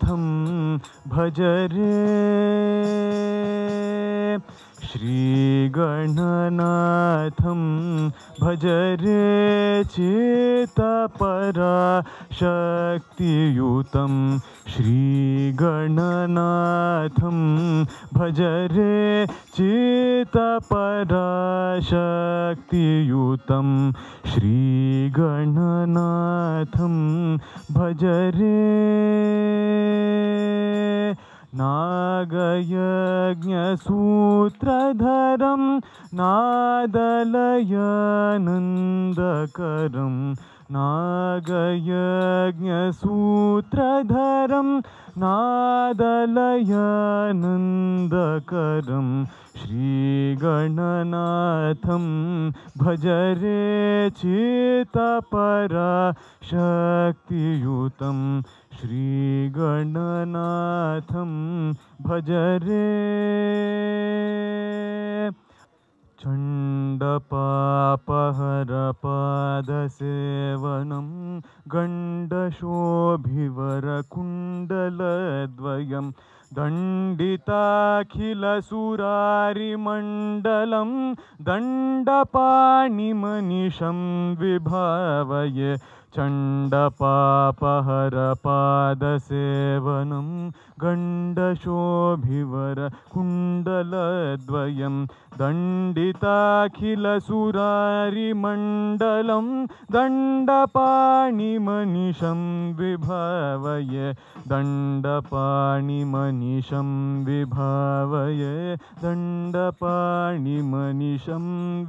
भज रे श्रीगणनाथं भज रे चित्तपराशक्तियुतं श्रीगणनाथं भज रे चित्तपराशक्तियुतं श्रीगणनाथं भज रे नागयज्ञसूत्रधरं नादलयानन्दकरं नागयज्ञसूत्रधरं नादलयानन्दकरं श्रीगणनाथं भज रे चित्तपराशक्तियुतं श्रीगणनाथं भज रे चण्डपापहरपादसेवनं गण्डशोभिवरकुण्डलद्वयं दण्डिताखिलसुरारिमण्डलं दण्डपाणिमनिशं विभावये चण्डपापहरपादसेवनं गण्डशोभिवरकुण्डलद्वयं दण्डिताखिलसुरारिमण्डलं दण्डपाणिमनिशं विभावये दण्डपाणिमनिशं विभावये दण्डपाणिमनिशं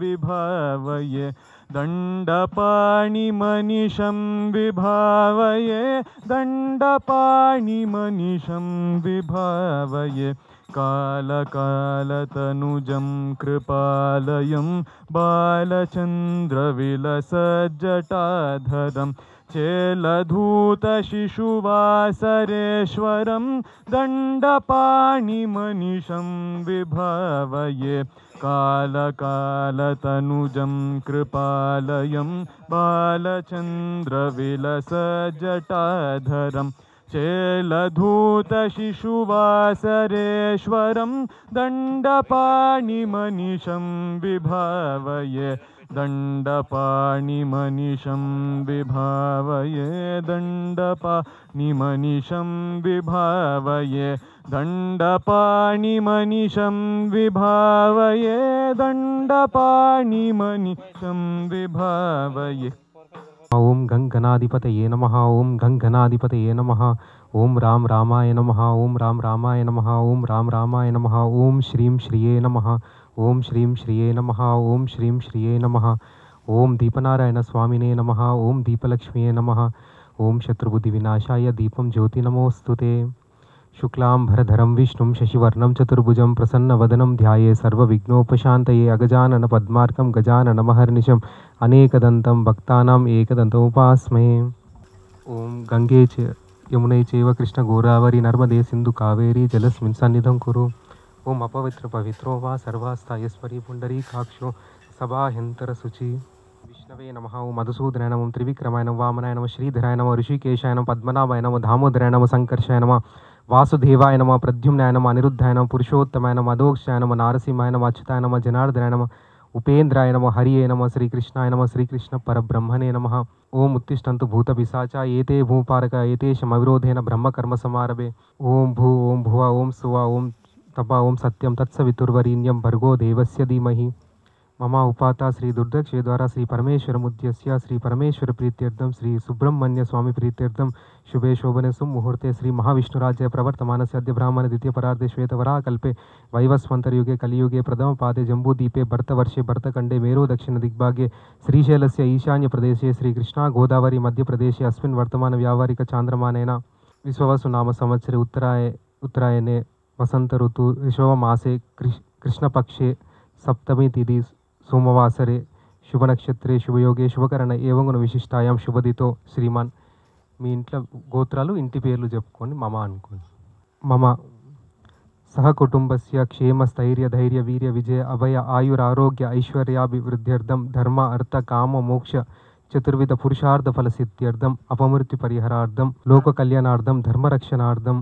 विभावये दण्डपाणिमनिशं विभावये दण्डपाणिमनिशं विभावये कालकालतनुजं कृपालयं बालचन्द्रविलसज्जटाधरं चेलधूतशिशुवासरेश्वरं दण्डपाणिमनिशं विभावये कालकालतनुजं कृपालयं बालचन्द्रविलसज्जटाधरं चेलधूतशिशुवासरेश्वरं दण्डपाणिमनिशं विभावये दण्डपाणिमनिशं विभावये दण्डपाणिमनिशं विभावये दण्डपाणिमनिशं विभावये दण्डपाणिमनिशं विभावये ओम गंगनाधिपतये नमः ओम गंगनाधिपतये नमः ओम राम रामाय नमः ओम राम रामाय नमः ओम राम रामाय नमः ओम श्रीं श्रिये नमः ओम श्रीं श्रिये नमः ओम श्रीं श्रिये नमः ओम दीपनारायण स्वामिने नमः ओम दीपलक्ष्मीये नमः ओम शत्रुबुद्धिविनाशाय दीपं ज्योति नमोस्तुते शुक्लांबरधरं विष्णुं शशिवर्णं चतुर्भुजं प्रसन्नवदनं ध्याये सर्वविघ्नोपशान्तये अगजानन पद्मार्कं गजाननमहर्निशम् अनेकदन्तं भक्तानाम् एकदन्तमुपास्महे ओम गंगे च यमुने चैव कृष्ण गोदावरी नर्मदे सिंधु कावेरी जलस्मिन् सन्निधं कुरु ओम अपवित्र पवित्रो वा सर्वास्तायस्वरी पुण्डरीकाक्षो सभाह्यन्तरशुचि विष्णवे नमः ओम मधुसूदनाय नमः त्रिविक्रमाय नमः वामनाय नमः श्रीधराय नमः ऋषिकेशाय नमः पद्मनाभाय नमः दामोदराय नमः संकर्षाय नमः वासुदेवाय नमः प्रद्युम्नाय नमः अनिरुद्धाय नमः पुरुषोत्तमाय नमः अधोक्षाय नमः नारसिंहाय नमः अच्युताय नमः जनार्दनाय नमः उपेन्द्राय नमः हरिये नमः श्रीकृष्णाय नमः श्रीकृष्ण परब्रह्मणे नमः ओम उत्तिष्ठन्तु भूतपिशाचा एते भूपारका एतेषमविरोधेन ब्रह्मकर्म समारभे ओम भुव ओम सुवा ओम तपा ओम सत्यं तत्सवितुर्वरेण्यं भर्गो देवस्य धीमहि मम उपाता श्री दुर्दक्षे द्वारा श्री परमेश्वर मुद्यस्य श्री परमेश्वर प्रीत्यर्थम श्री सुब्रह्मण्य स्वामी प्रीत्यर्थम शुभे शोभने सुमुहूर्ते श्री महाविष्णुराज्य प्रवर्तमानस्य अद्य ब्राह्मण द्वितीय परार्धे श्वेतवराहकल्पे वैवस्वन्तरयुगे कलियुगे प्रथमपादे जम्बूद्वीपे भरतवर्षे भरतखण्डे मेरु दक्षिण दिग्भागे श्रीशैलस्य ईशान्य प्रदेशे श्रीकृष्णा गोदावरी मध्यप्रदेशे अस्मिन् वर्तमान व्यावहारिक चान्द्रमानेन विश्ववसु नाम संवत्सरे उत्तरायणे वसंत ऋतु ऋषभमासे कृष्णपक्षे सप्तमी तिथि सोमवासरे शुभ नक्षत्रे शुभयोगे शुभकरण एवं विशिष्टायां शुभदितो श्रीमान् మీ ఇంట్లో గోత్రాలు ఇంటి పేర్లు చెప్పుకొని మమ అనుకోండి మమ सहकुटुम्बस्य क्षेम स्थैर्य धैर्य वीर्य विजय अभय आयुरारोग्य ऐश्वर्याभिवृद्ध्यर्थं धर्म अर्थ काम मोक्ष చతుర్విధ పురుషార్థ ఫల సిద్ధ్యర్థం అపమృత్యు పరిహారార్థం లోక కళ్యాణార్థం ధర్మరక్షణార్థం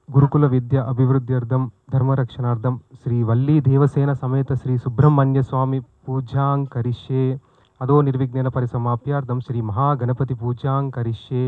గురుకుల విద్య అభివృద్ధ్యర్థం ధర్మరక్షణార్థం శ్రీ వల్లీ దేవసేన సమేత శ్రీ సుబ్రహ్మణ్య స్వామి పూజాం కరిష్యే అదో నిర్విఘ్నేన పరిసమాప్యార్థం శ్రీ మహాగణపతి పూజాం కరిష్యే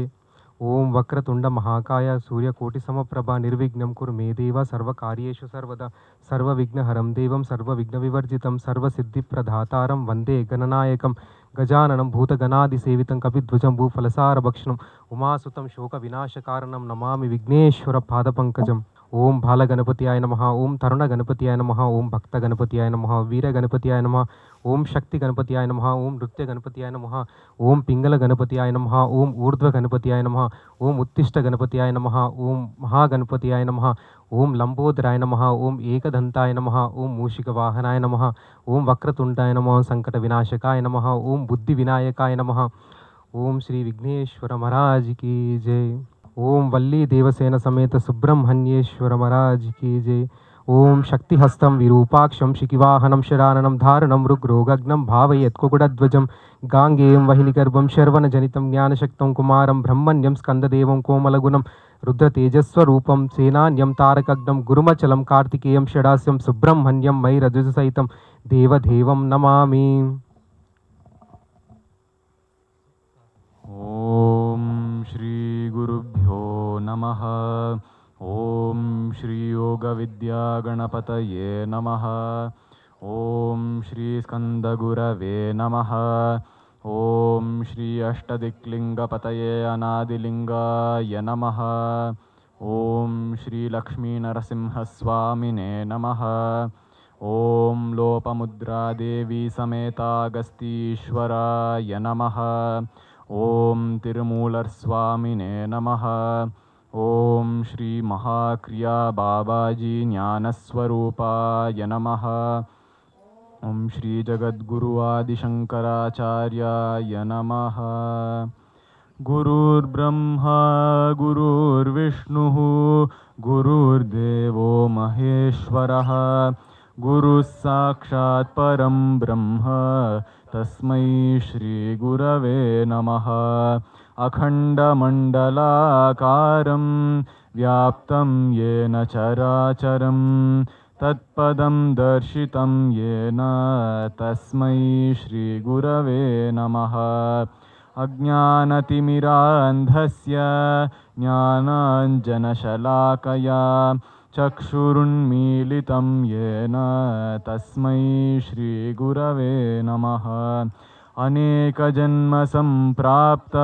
ఓం వక్రతుండ మహాకాయ సూర్యకోటి సమప్రభ నిర్విఘ్నం కురు మే దేవ సర్వకార్యేషు సర్వదా సర్వవిఘ్నహరం దేవం సర్వవిఘ్న వివర్జితం సర్వసిద్ధిప్రదాతారం వందే గణనాయకం గజాననం భూతగణాదిసేవితం కపిధ్వజం భూఫలసారభక్షణం ఉమాసుతం శోక వినాశకారణం నమామి విఘ్నేశ్వర పాదపంకజం ఓం బాలగణపతియాయ నమః ఓం తరుణ గణపతియాయ నమః ఓం భక్త గణపతియాయ నమః వీర గణపతియాయ నమః ఓం శక్తి గణపతియాయ నమః ఓం నృత్య గణపతియాయ నమః ఓం పింగళ గణపతియాయ నమః ఓం ఊర్ధ్వ గణపతియాయ నమః ఓం ఉత్తిష్ట గణపతియాయ నమః ఓం మహాగణపతియాయ నమః ఓం లంబోదరాయ నమః ఓం ఏకదంతాయ నమః ఓం మూషిక వాహనాయ నమః ఓం వక్రతుండాయ నమః సంకట వినాశకాయ నమః ఓం బుద్ధి వినాయకాయ నమః ఓం శ్రీ విఘ్నేశ్వర మహారాజ్ కీ జై ఓం వల్లీ దేవసేన సమేత సుబ్రహ్మణ్యేశ్వర మహారాజ్ కీ జై ఓం శక్తిహస్తం విరూపాక్షం శిఖివాహనం శరాననం ధారణం రుగ్రోగగ్నం భావయత్కుకుడధ్వజం గాంగేయం వహినిగర్భం శర్వణజనితం జ్ఞానశక్తం కుమారం బ్రహ్మణ్యం స్కందదేవం కోమలగుణం రుద్రతేజస్వరూపం సేనాన్యం తారకగ్నం గురుమచలం కార్తికేయం షడాస్యం సుబ్రహ్మణ్యం మై రజసహితం దేవదేవం నమామి. ఓం శ్రీ గురుభ్యో నమః. ఓం శ్రీ యోగ విద్యా గణపతయే నమః. ఓం శ్రీ స్కందగురవే నమః. ఓం శ్రీ అష్టదిక్లింగపతయే అనాదిలింగాయ నమః. ఓం శ్రీ లక్ష్మీనరసింహస్వామినే నమః. ఓం లోపముద్రాదేవి సమేతాగస్తీశ్వరాయ నమః. ఓం తిరుమూలర్స్వామినే నమః. ఓం శ్రీ మహాక్రియా బాబాజీ జ్ఞానస్వరూపాయ నమః. ఓం శ్రీ జగద్గురు ఆదిశంకరాచార్యాయ నమః. గురుర్బ్రహ్మా గురుర్విష్ణుః గురుర్దేవో మహేశ్వరః గురుః సాక్షాత్ పరం బ్రహ్మ తస్మై శ్రీ గురవే నమః. అఖండమండలాకారం వ్యాప్తం యేన చరాచరం తత్పదం దర్శితం యేన తస్మై శ్రీ గురవే నమః. అజ్ఞానతిమిరాంధస్య జ్ఞానాంజనశలాకయా చక్షురున్మీలితం యేన తస్మై శ్రీ గురవే నమః. అనేకజన్మ సంప్రాప్త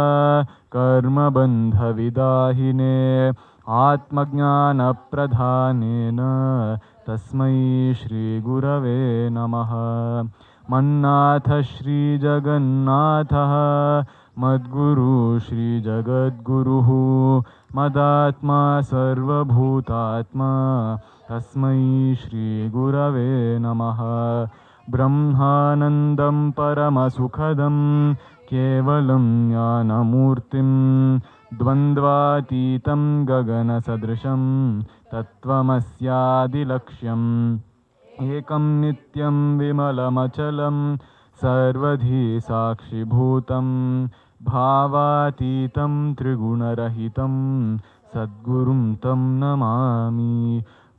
కర్మబంధవిదాహినే ఆత్మజ్ఞానప్రధానేన తస్మై శ్రీ గురవే నమః. మన్నాథ శ్రీ జగన్నాథః మద్గురు శ్రీ జగద్గురుః మదాత్మా సర్వభూతాత్మా తస్మై శ్రీ గురవే నమః. బ్రహ్మానందం పరమసుఖదం కేవలం జ్ఞానమూర్తిం ద్వంద్వాతీతం గగనసదృశం తత్వమస్యాదిలక్ష్యం ఏకం నిత్యం విమలమచలం సర్వధీ సాక్షిభూతం భావాతీతం త్రిగుణరహితం సద్గురుం తం నమామి.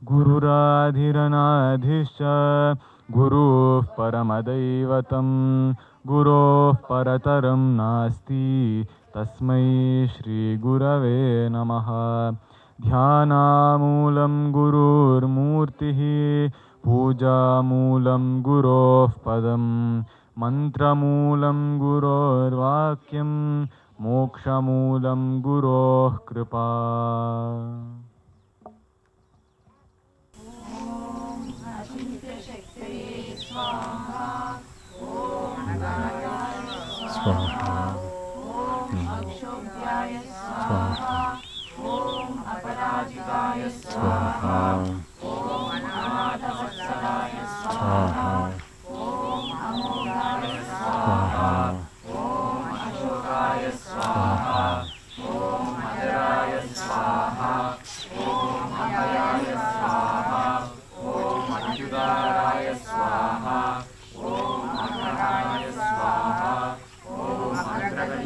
గురురాధిరనాధిశ్చ గురుః పరమదైవతం గురోః పరతరం నాస్తి తస్మై శ్రీ గురవే నమః. ధ్యానామూలం గురుర్మూర్తిః పూజామూలం గురోః పదం మంత్రమూలం గురోర్వాక్యం మోక్షమూలం గురోః కృపా. స్వాహా. స్వాహా. స్వాహా. స్వాహా. స్వాహా. స్వాహా. స్వాహ.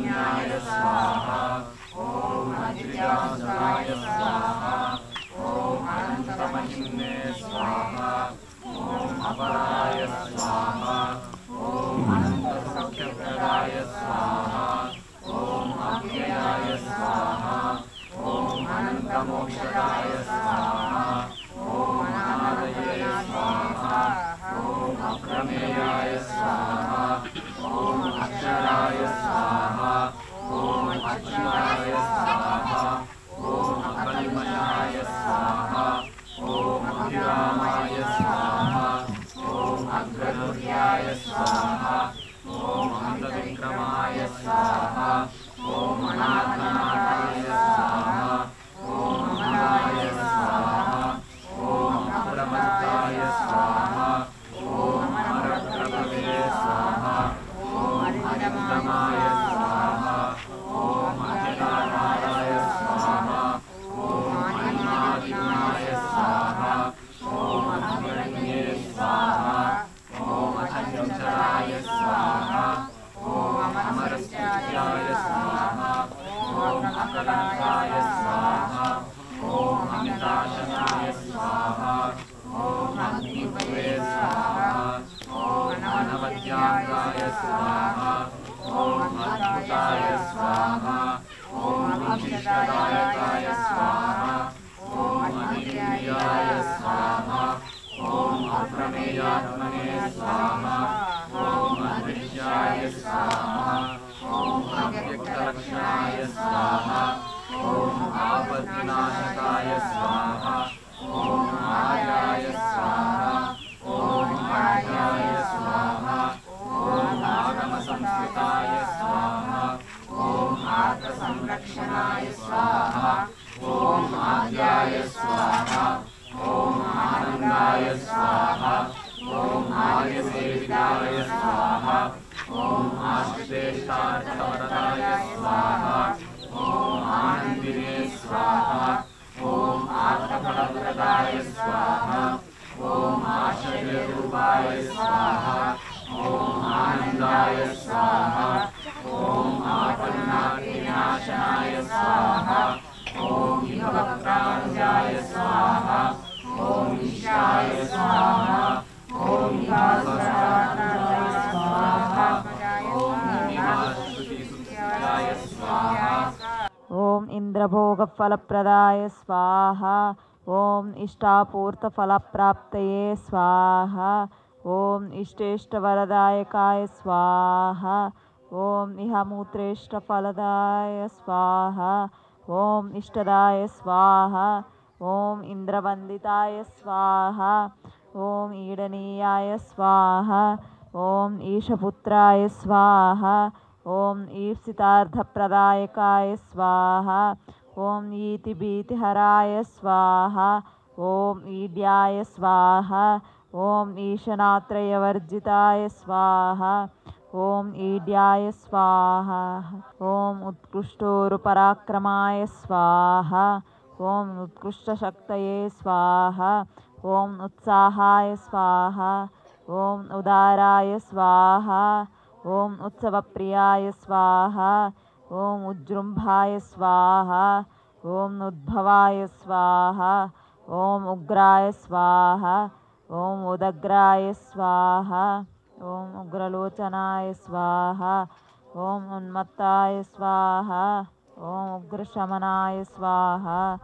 ओम इंद्रभोगफलप्रदाय स्वाहा। ओम इष्टापूर्तफलप्राप्तये स्वाहा। ओम इष्टेष्टवरदायकाय स्वाहा। ओम इहमूत्रेष्टफलदाय स्वाहा। ओम इष्टदाय स्वाहा। ओम इंद्रवंदिताय स्वाहा। ओम ईडनीयाय स्वाहा। ओम ईशपुत्राय स्वाहा। ओम ईप्सितार्थप्रदायकाय स्वाहा। ओम ईतिभीतिहराय स्वाहा। ओम ईड्याय स्वाहा। ओम ईशनात्रयवर्जिताय स्वाहा। ओम ईड्याय स्वाहा। ओम उत्कृष्टोरुपराक्रमाय स्वाहा। ओम उत्कृष्टशक्तये स्वाहा। ओम उत्साहाय स्वाहा। ओम उदाराय स्वाहा। ओम उत्सवप्रियाय स्वाहा। ओम उज्जृंभाय स्वाहा। ओम उद्भवाय स्वाहा। ओम उग्राय स्वाहा। ओम उदग्राय स्वाहा। ओम उग्रलोचनाय स्वाहा। ओम उन्मत्ताय स्वाहा। ओम उग्रशमनाय स्वाहा।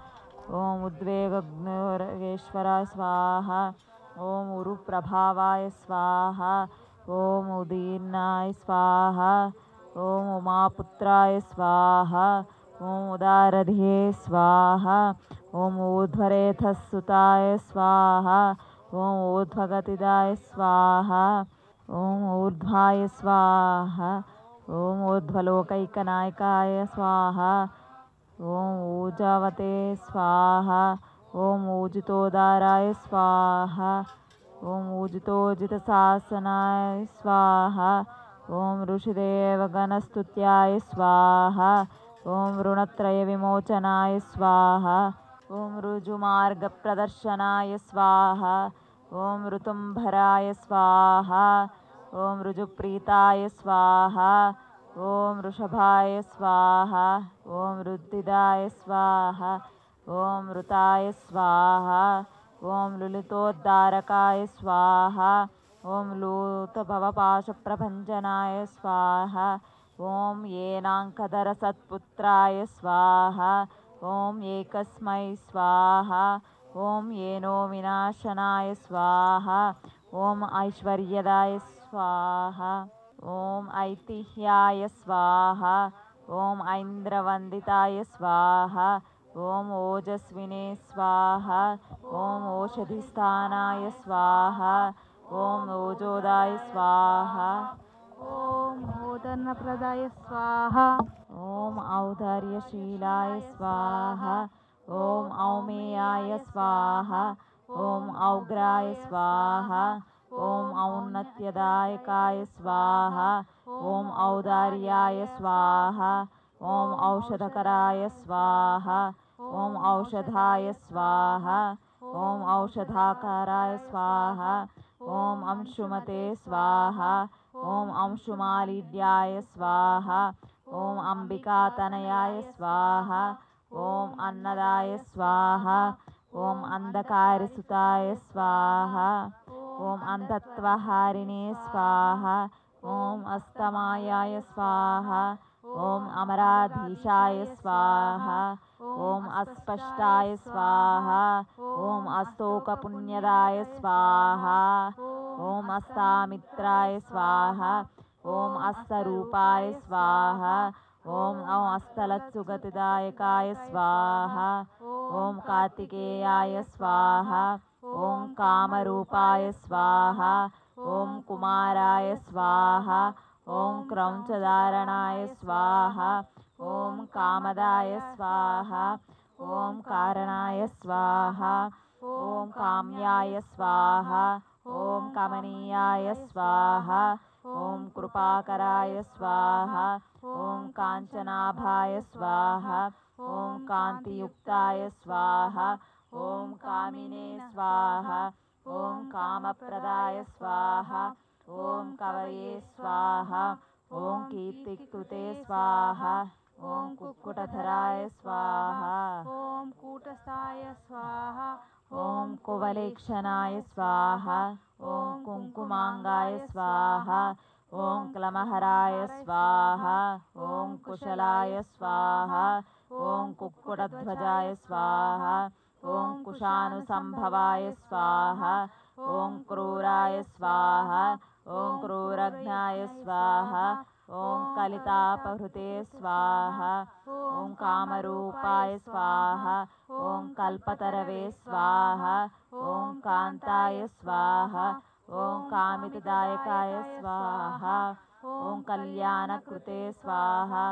ओम उद्वेगग्नेश्वराय स्वाहा। ओम उरुप्रभावाय स्वाहा। ओम उदीर्णाय स्वाहा। ओम उमापुत्राय स्वाहा। ओम उदारधिये स्वाहा। ओम ऊर्ध्वरेतसुताय स्वाहा। ओम ऊर्ध्वगतिदाय स्वाहा। ओम ऊर्ध्वाय स्वाहा। ओम ऊर्ध्वलोकैकनायकाय स्वाहा। ओम ऊर्जावते स्वाहा। ओम ऊजितोदाराय स्वाहा। ओम ऊजितोजितशासनाय स्वाहा। ओम ऋषिदेवगणस्तुत्याय स्वाहा। ओम ऋणत्रयविमोचनाय स्वाहा। ओम ऋजुमार्गप्रदर्शनाय स्वाहा। ओम ऋतुम्भराय स्वाहा। ओम ऋजुप्रीताय स्वाहा। ओम ऋषभाय स्वाहा। ओम रुद्धिदाय स्वाहा। ओम ऋताय स्वाहा। ओम लुलितोद्धारकाय स्वाहा। ओम लूतभवपाशप्रभञ्जनाय स्वाहा। ओम येनाङ्कधरसत्पुत्राय स्वाहा। ॐ एकस्मै स्वाहा ॐ येनो विनाशनाय स्वाहा ॐ ऐश्वर्यदाय स्वाहा ॐ ऐतिह्याय स्वाहा ॐ ऐन्द्रवन्दिताय स्वाहा ॐ ओजस्विने स्वाहा ॐ ओषधिस्थानाय स्वाहा ॐ ओजोदाय स्वाहा ॐ मोदनप्रदाय स्वाहा ॐ औदार्यशीलाय स्वाहा ॐ औमेयाय स्वाहा ॐ औग्राय स्वाहा ॐ औन्नत्यदायकाय स्वाहा ॐ औदार्याय स्वाहा ॐ औषधकराय स्वाहा ॐ औषधाय स्वाहा ॐ औषधाकाराय स्वाहा ॐ अंशुमते स्वाहा ॐ अंशुमालिड्याय स्वाहा ॐ अम्बिकातनयाय स्वाहा ॐ अन्नदाय स्वाहा ॐ अन्धकारसुताय स्वाहा ॐ अन्धत्वहारिणे स्वाहा ॐ अस्तमायाय स्वाहा ॐ अमराधीशाय स्वाहा ॐ अस्पष्टाय स्वाहा ॐ अस्तोकपुण्यदाय स्वाहा ॐ अस्तामित्राय स्वाहा ॐ अस्तरूपाय स्वाहा ॐ अस्तलत्सुगतिदायकाय स्वाहा ॐ कार्तिकेयाय स्वाहा ॐ कामरूपाय स्वाहा ॐ कुमाराय स्वाहा ॐ क्रौञ्चधारणाय स्वाहा ॐ कामदाय स्वाहा ॐ कारणाय स्वाहा ॐ काम्याय स्वाहा ॐ कमनीयाय स्वाहा ॐ कृपाकराय स्वाहा ॐ काञ्चनाभाय स्वाहा ॐ कान्तियुक्ताय स्वाहा ॐ कामिने स्वाहा ॐ कामप्रदाय स्वाहा ॐ कवये स्वाहा ॐ कीर्तिकृते स्वाहा ॐ कुक्कुटधराय स्वाहा ॐ कूटस्थाय स्वाहा ॐ कुवलेक्षणाय स्वाहा ॐ कुङ्कुमाङ्गाय स्वाहा ॐ क्लमहराय स्वाहा ॐ कुशलाय स्वाहा ॐ कुक्कुटध्वजाय स्वाहा ॐ कुशानुसम्भवाय स्वाहा ॐ क्रूराय स्वाहा ॐ क्रूरज्ञाय स्वाहा ॐ कलितापहृते स्वाहा ॐ कामरूपाय स्वाहा ॐ कल्पतरवे स्वाहा ॐ कान्ताय स्वाहा ॐ कामितदायकाय स्वाहा ॐ कल्याणकृते स्वाहा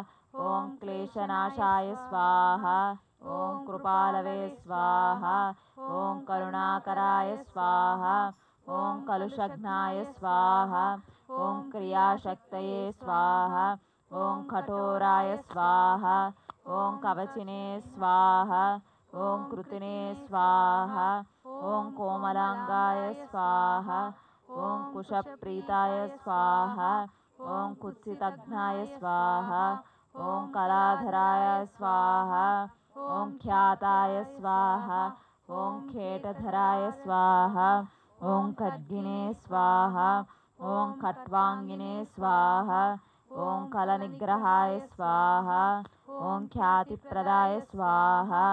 ॐ क्लेशनाशाय स्वाहा ॐ कृपालवे स्वाहा ॐ करुणाकराय स्वाहा ॐ कलुषघ्नाय स्वाहा ॐ क्रियाशक्तये स्वाहा ॐ कठोराय स्वाहा ॐ कवचिने स्वाहा ॐ कृतिने स्वाहा ॐ कोमलाङ्गाय स्वाहा ॐ कुशप्रीताय स्वाहा ॐ कुत्सितघ्नाय स्वाहा ॐ कलाधराय स्वाहा ॐ ख्याताय स्वाहा ॐ खेटधराय स्वाहा ॐ खड्गिने स्वाहा ॐ खट्वाङ्गिने स्वाहा ॐ कलनिग्रहाय स्वाहा ॐ ख्यातिप्रदाय स्वाहा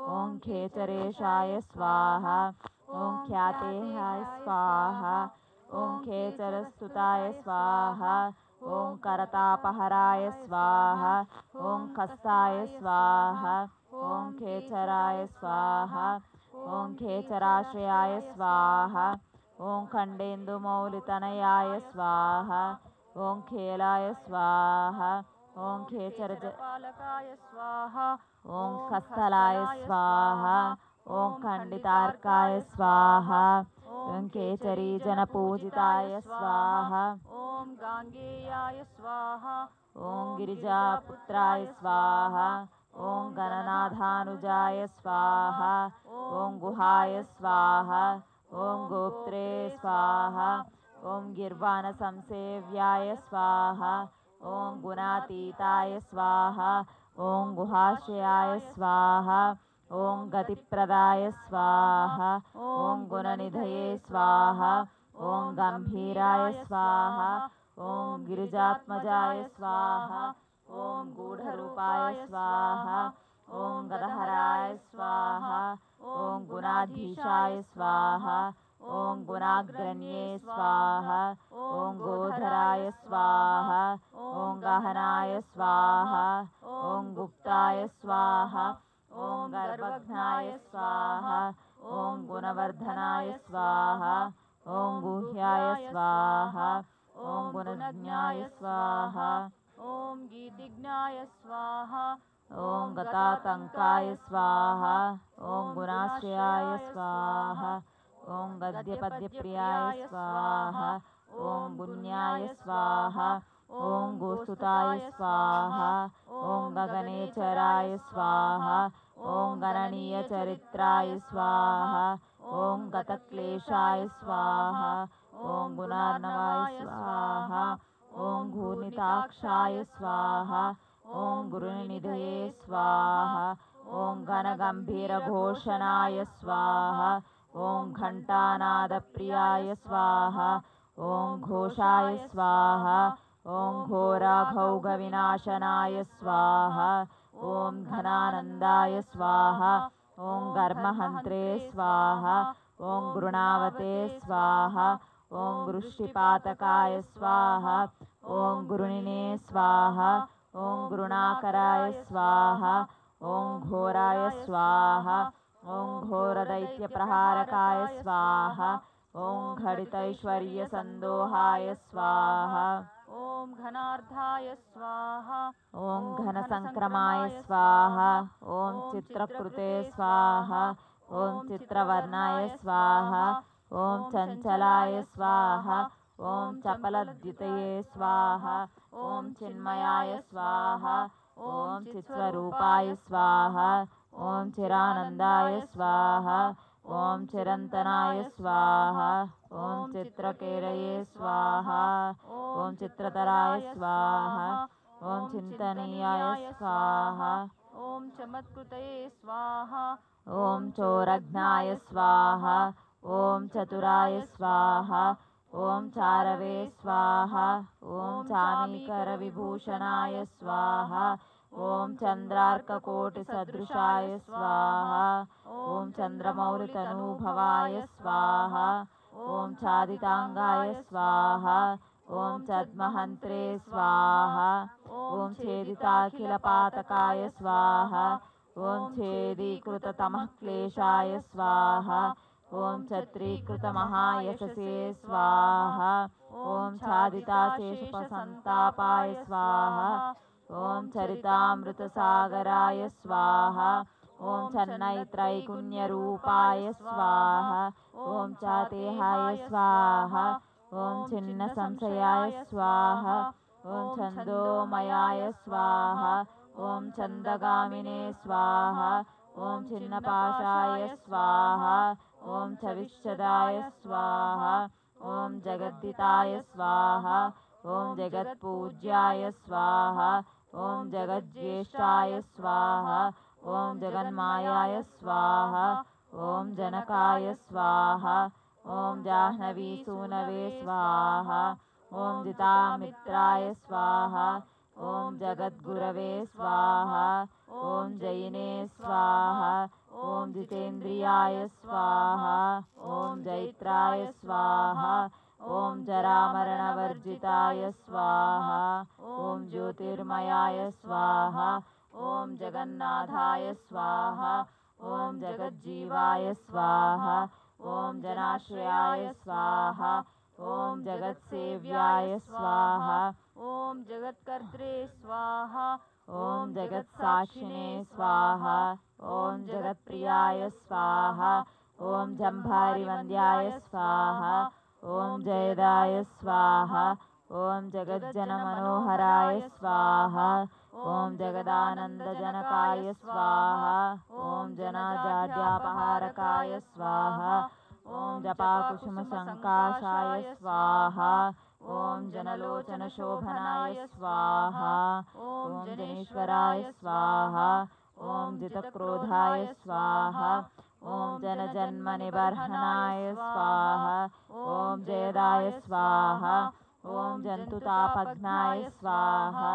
ॐ खेचरेशाय स्वाहा ॐ ख्यातेहाय स्वाहा ॐ खेचरस्तुताय स्वाहा ॐ करतापहराय स्वाहा ॐ खस्ताय स्वाहा ॐ खेचराय स्वाहा ॐ खेचराश्रयाय स्वाहा ॐ खण्डेन्दुमौलितनयाय स्वाहा ॐ खेलाय स्वाहा ॐ पालकाय स्वाहा ॐ खस्थलाय स्वाहा ॐ खण्डितार्काय स्वाहा ॐ केचरी जनपूजिताय स्वाहा ॐ गाङ्गेयाय स्वाहा ॐ गिरिजापुत्राय स्वाहा ॐ गणनाथानुजाय स्वाहा ॐ गुहाय स्वाहा ॐ गोप्त्रे स्वाहा ॐ गिर्वाणसंसेव्याय स्वाहा ॐ गुणातीताय स्वाहा ॐ गुहाश्रयाय स्वाहा ॐ गतिप्रदाय स्वाहा ॐ गुणनिधये स्वाहा ॐ गम्भीराय स्वाहा ॐ गिरिजात्मजाय स्वाहा ॐ गूढरूपाय स्वाहा ॐ गदहराय स्वाहा ॐ गुणाधीशाय स्वाहा ॐ गुणाग्रण्ये स्वाहा ॐ गोधराय स्वाहा ॐ गहनाय स्वाहा ॐ गुप्ताय स्वाहा ॐ गर्भघ्नाय स्वाहा ॐ गुणवर्धनाय स्वाहा ॐ गुह्याय स्वाहा ॐ गुणज्ञाय स्वाहा ॐ गीतिज्ञाय स्वाहा ॐ गतातङ्काय स्वाहा ॐ गुणाश्रयाय स्वाहा ॐ गद्यपद्यप्रियाय स्वाहा ॐ गुण्याय स्वाहा ॐ गोस्तुताय स्वाहा ॐ गगनेचराय स्वाहा ॐ गणनीयचरित्राय स्वाहा ॐ गतक्लेशाय स्वाहा ॐ गुणार्णवाय स्वाहा ॐ घूर्णिताक्षाय स्वाहा ॐ गुरुनिधये स्वाहा ॐ घनगम्भीरघोषणाय स्वाहा ॐ घण्टानादप्रियाय स्वाहा ॐ घोषाय स्वाहा ॐ घोराघौघविनाशनाय स्वाहा ॐ घनानन्दाय स्वाहा ॐ गर्महन्त्रे स्वाहा ॐ गृणावते स्वाहा ॐ गृष्टिपातकाय स्वाहा ॐ गुरुनिने स्वाहा ॐ गुरुणाकराय स्वाहा ॐ घोराय स्वाहा ॐ घोरदैत्यप्रहारकाय स्वाहा ॐ घटितैश्वर्यसन्दोहाय स्वाहा ॐ घनार्धाय स्वाहा ॐ घनसङ्क्रमाय स्वाहा ॐ चित्रकृते स्वाहा ॐ चित्रवर्णाय स्वाहा ॐ चञ्चलाय स्वाहा ॐ चपलद्युतये स्वाहा ॐ चिन्मयाय स्वाहा ॐ चित्स्वरूपाय स्वाहा ॐ चिरानन्दाय स्वाहा ॐ चिरन्तनाय स्वाहा ॐ चित्रकेरये स्वाहा ॐ चित्रतराय स्वाहा ॐ चिन्तनीयाय स्वाहा ॐ चमत्कृतये स्वाहा ॐ चोरघ्नाय स्वाहा ॐ चतुराय स्वाहा ॐ चारवे स्वाहा ॐ चामीकरविभूषणाय स्वाहा ॐ चन्द्रार्ककोटिसदृशाय स्वाहा ॐ चन्द्रमौलितनूभवाय स्वाहा ॐ चादिताङ्गाय स्वाहा ॐ चद्महन्त्रे स्वाहा ॐ छेदिताखिलपातकाय स्वाहा ॐ छेदीकृततमः क्लेशाय स्वाहा ॐ छत्रीकृतमहायशसे स्वाहा ॐ छादिताशेषुपसन्तापाय स्वाहा ॐ चरितामृतसागराय स्वाहा ॐ चन्नैत्रैकुण्यरूपाय स्वाहा ॐ चातेहाय स्वाहा ॐ छिन्नसंशयाय स्वाहा ॐ छन्दोमयाय स्वाहा ॐ छन्दगामिने स्वाहा ॐ छिन्नपाशाय स्वाहा ॐ छविश्चदाय स्वाहा ॐ जगद्दिताय स्वाहा ॐ जगत्पूज्याय स्वाहा ॐ जगज्येष्ठाय स्वाहा ॐ जगन्मायाय स्वाहा ॐ जनकाय स्वाहा ॐ जाह्नवीसूनवे स्वाहा ॐ जितामित्राय स्वाहा ॐ जगद्गुरवे स्वाहा ॐ जयिने स्वाहा ॐ जितेन्द्रियाय स्वाहा ॐ जैत्राय स्वाहा ॐ जरामरणवर्जिताय स्वाहा ॐ ज्योतिर्मयाय स्वाहा ॐ जगन्नाथाय स्वाहा ॐ जगज्जीवाय स्वाहा ॐ जनाश्रयाय स्वाहा ॐ जगत्सेव्याय स्वाहा ॐ जगत्कर्त्रे स्वाहा ॐ जगत्साक्षिणे स्वाहा ॐ जगत्प्रियाय स्वाहा ॐ जम्भारिवन्द्याय स्वाहा ॐ जयदाय स्वाहा ॐ जगज्जनमनोहराय स्वाहा ॐ जगदानन्दजनकाय स्वाहा ॐ जनाजाड्यापहारकाय स्वाहा ॐ जपाकुसुमसङ्काशाय स्वाहा ॐ जनलोचनशोभनाय स्वाहा ॐ जनेश्वराय स्वाहा ॐ जितक्रोधाय स्वाहा ॐ जनजन्मनिबर्हणाय स्वाहा ॐ जयदाय स्वाहा ॐ जन्तुतापघ्नाय स्वाहा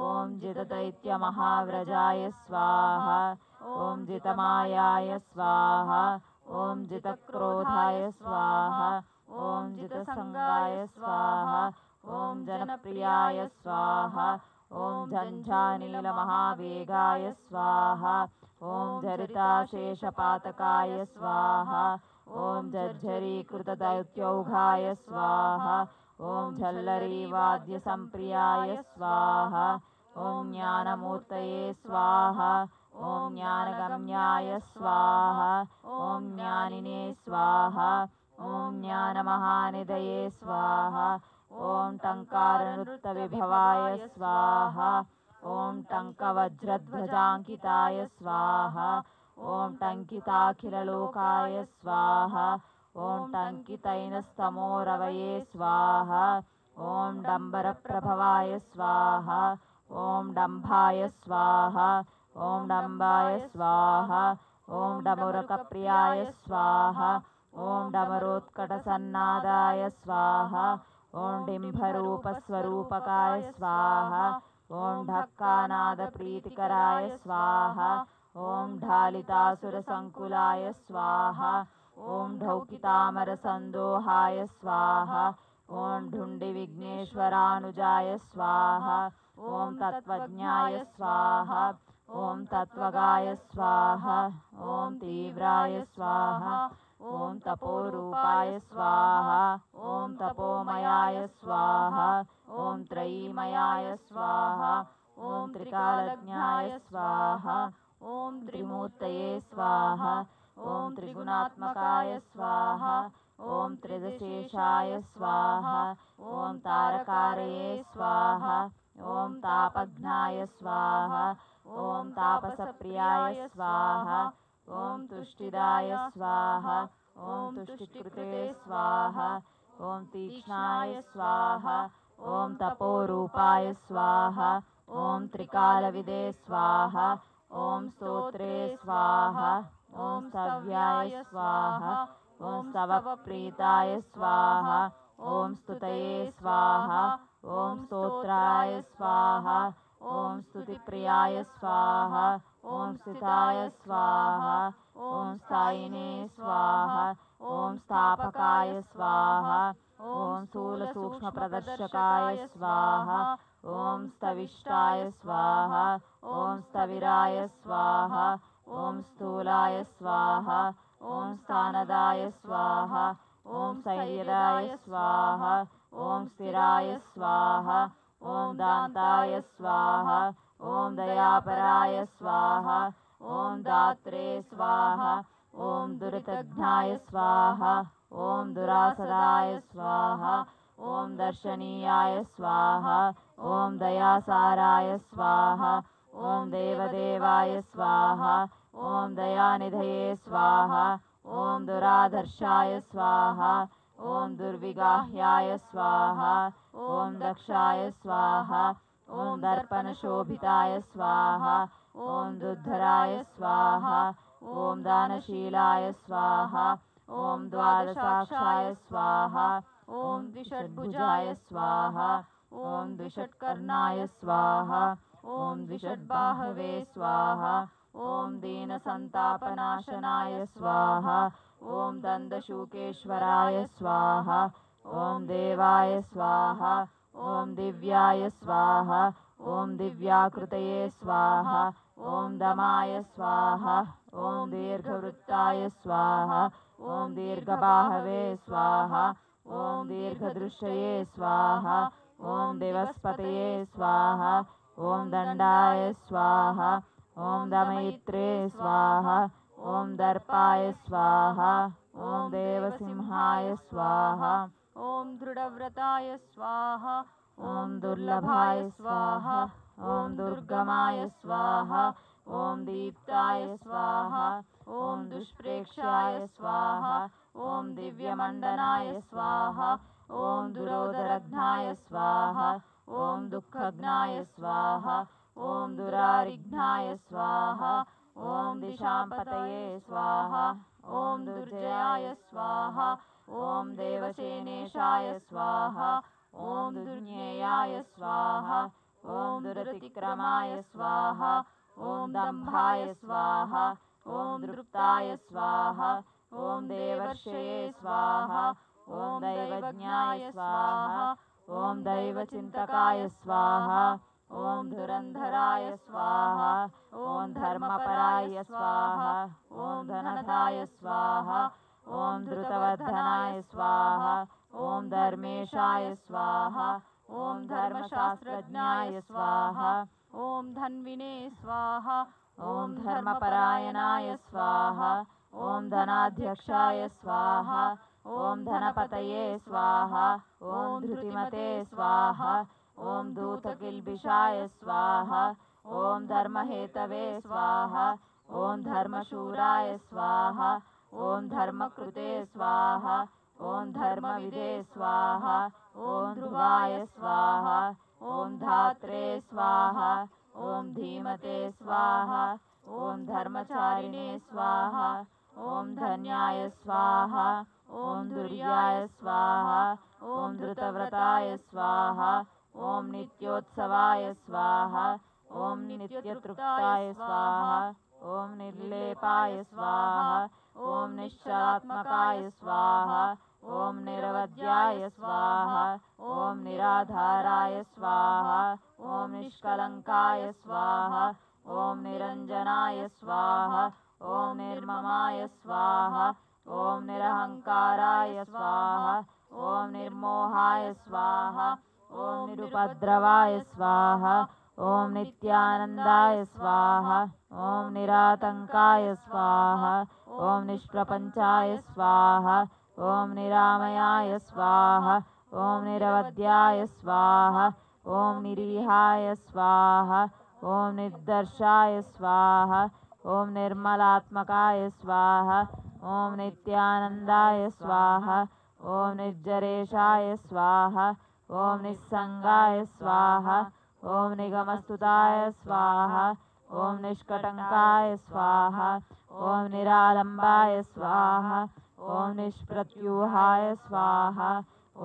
ॐ जितदैत्यमहाव्रजाय स्वाहा ॐ जितमायाय स्वाहा ॐ जितक्रोधाय स्वाहा ॐ जितसङ्गाय स्वाहा ॐ जनप्रियाय स्वाहा ॐ झञ्झानीलमहावेगाय स्वाहा ॐ झरिताशेषपातकाय स्वाहा ॐ झज्झरीकृतदैत्यौघाय स्वाहा ॐ झल्लरीवाद्यसम्प्रियाय स्वाहा ॐ ज्ञानमूर्तये स्वाहा ॐ ज्ञानगम्याय स्वाहा ॐ ज्ञानिने स्वाहा ॐ ज्ञानमहानिधये स्वाहा ॐ टङ्कारनृत्तविभवाय स्वाहा ॐ टङ्कवज्रध्वजाङ्किताय स्वाहा ॐ टङ्किताखिललोकाय स्वाहा ॐ टङ्कितैनस्तमोरवये स्वाहा ॐ डम्बरप्रभवाय स्वाहा ॐ डम्भाय स्वाहा ॐ डम्बाय स्वाहा ॐ डमुरकप्रियाय स्वाहा ॐ डमरोत्कटसन्नादाय स्वाहा ॐ डिम्भरूपस्वरूपकाय स्वाहा ॐ ढक्कानादप्रीतिकराय स्वाहा ॐ ढालितासुरसङ्कुलाय स्वाहा ॐ ढौकितामरसन्दोहाय स्वाहा ॐ ढुण्डिविघ्नेश्वरानुजाय स्वाहा ॐ तत्त्वज्ञाय स्वाहा ॐ तत्त्वगाय स्वाहा ॐ तीव्राय स्वाहा ॐ तपोरूपाय स्वाहा ॐ तपोमयाय स्वाहा ॐ त्रयीमयाय स्वाहा ॐ त्रिकालज्ञाय स्वाहा ॐ त्रिमूर्तये स्वाहा ॐ त्रिगुणात्मकाय स्वाहा ॐ त्रिदशेषाय स्वाहा ॐ तारकारये स्वाहा ॐ तापघ्नाय स्वाहा ॐ तापसप्रियाय स्वाहा ॐ तुष्टिदाय स्वाहा ॐ तुष्टिकृते स्वाहा ॐ तीक्ष्णाय स्वाहा ॐ तपोरूपाय स्वाहा ॐ त्रिकालविदे स्वाहा ॐ स्तोत्रे स्वाहा ॐ स्तव्याय स्वाहा ॐ स्तवप्रीताय स्वाहा ॐ स्तुतये स्वाहा ॐ स्तोत्राय स्वाहा ॐ स्तुतिप्रियाय स्वाहा ॐ स्थिताय स्वाहा ॐ स्थायिने स्वाहा ॐ स्थापकाय स्वाहा ॐ स्थूलसूक्ष्मप्रदर्शकाय स्वाहा ॐ स्तविष्टाय स्वाहा ॐ स्थविराय स्वाहा ॐ स्थूलाय स्वाहा ॐ स्थानदाय स्वाहा ॐ संयदाय स्वाहा ॐ स्थिराय स्वाहा ॐ दान्ताय स्वाहा ॐ दयापराय स्वाहा ॐ दात्रे स्वाहा ॐ दुरितघ्नाय स्वाहा ॐ दुरासदाय स्वाहा ॐ दर्शनीयाय स्वाहा ॐ दयासाराय स्वाहा ॐ देवदेवाय स्वाहा ॐ दयानिधये स्वाहा ॐ दुराधर्षाय स्वाहा ॐ दुर्विगाह्याय स्वाहा ॐ दक्षाय स्वाहा ॐ दर्पणशोभिताय स्वाहा ॐ दुद्धराय स्वाहा ॐ दानशीलाय स्वाहा ॐ द्वादशाक्षाय स्वाहा ॐ द्विषड्भुजाय स्वाहा ॐ द्विषट्कर्णाय स्वाहा ॐ द्विषड्बाहवे स्वाहा ॐ दीनसन्तापनाशनाय स्वाहा ॐ दन्दशूकेश्वराय स्वाहा ॐ देवाय स्वाहा ॐ दिव्याय स्वाहा ॐ दिव्याकृतये स्वाहा ॐ दमाय स्वाहा ॐ दीर्घवृत्ताय स्वाहा ॐ दीर्घबाहवे स्वाहा ॐ दीर्घदृश्यये स्वाहा ॐ दिवस्पतये स्वाहा ॐ दण्डाय स्वाहा ॐ दमयित्रे स्वाहा ॐ दर्पाय स्वाहा ॐ देवसिंहाय स्वाहा ॐ दृढव्रताय स्वाहा ॐ दुर्लभाय स्वाहा ॐ दुर्गमाय स्वाहा ॐ दीप्ताय स्वाहा ॐ दुष्प्रेक्ष्याय स्वाहा ॐ दिव्यमण्डनाय स्वाहा ॐ दुरोदरघ्नाय स्वाहा ॐ दुःखघ्नाय स्वाहा ॐ दुरारिघ्नाय स्वाहा ॐ दिशाम्पतये स्वाहा ॐ दुर्जयाय स्वाहा ॐ देवसेनेशाय स्वाहा ॐ दुर्ज्ञेयाय स्वाहा ॐ दुरतिक्रमाय स्वाहा ॐ दम्भाय स्वाहा ॐ दृप्ताय स्वाहा ॐ देवर्षये स्वाहा ॐ दैवज्ञाय स्वाहा ॐ दैवचिन्तकाय स्वाहा ॐ धुरन्धराय स्वाहा ॐ धर्मपराय स्वाहा ॐ धनदाय स्वाहा ॐ धृतवर्धनाय स्वाहा ॐ धर्मेशाय स्वाहा ॐ धर्मशास्त्रज्ञाय स्वाहा ॐ धन्विने स्वाहा ॐ धर्मपरायणाय स्वाहा ॐ धनाध्यक्षाय स्वाहा ॐ धनपतये स्वाहा ॐ धृतिमते स्वाहा ॐ दूतकिल्बिषाय स्वाहा ॐ धर्महेतवे स्वाहा ॐ धर्मशूराय स्वाहा ॐ धर्मकृते स्वाहा ॐ धर्मविदे स्वाहा ॐ ध्रुवाय स्वाहा ॐ धात्रे स्वाहा ॐ धीमते स्वाहा ॐ धर्मचारिणे स्वाहा ॐ धन्याय स्वाहा ॐ दुर्याय स्वाहा ॐ धृतव्रताय स्वाहा ॐ नित्योत्सवाय स्वाहा ॐ नित्यतृप्ताय स्वाहा ॐ निर्लेपाय स्वाहा ॐ निश्चलात्मकाय स्वाहा ॐ निरवध्याय स्वाहा ॐ निराधाराय स्वाहा ॐ निष्कलङ्काय स्वाहा ॐ निरञ्जनाय स्वाहा ॐ निर्ममाय स्वाहा ॐ निरहङ्काराय स्वाहा ॐ निर्मोहाय स्वाहा ॐ निरुपद्रवाय स्वाहा ॐ नित्यानन्दाय स्वाहा ॐ निरातङ्काय स्वाहा ॐ निष्प्रपञ्चाय स्वाहा ॐ निरामयाय स्वाहा ॐ निरवध्याय स्वाहा ॐ निरीहाय स्वाहा ॐ निर्दर्शाय स्वाहा ॐ निर्मलात्मकाय स्वाहा ॐ नित्यानन्दाय स्वाहा ॐ निर्जरेशाय स्वाहा ॐ निस्सङ्गाय स्वाहा ॐ निगमस्तुताय स्वाहा ॐ निष्कटङ्काय स्वाहा ॐ निरालम्बाय स्वाहा ॐ निष्प्रत्यूहाय स्वाहा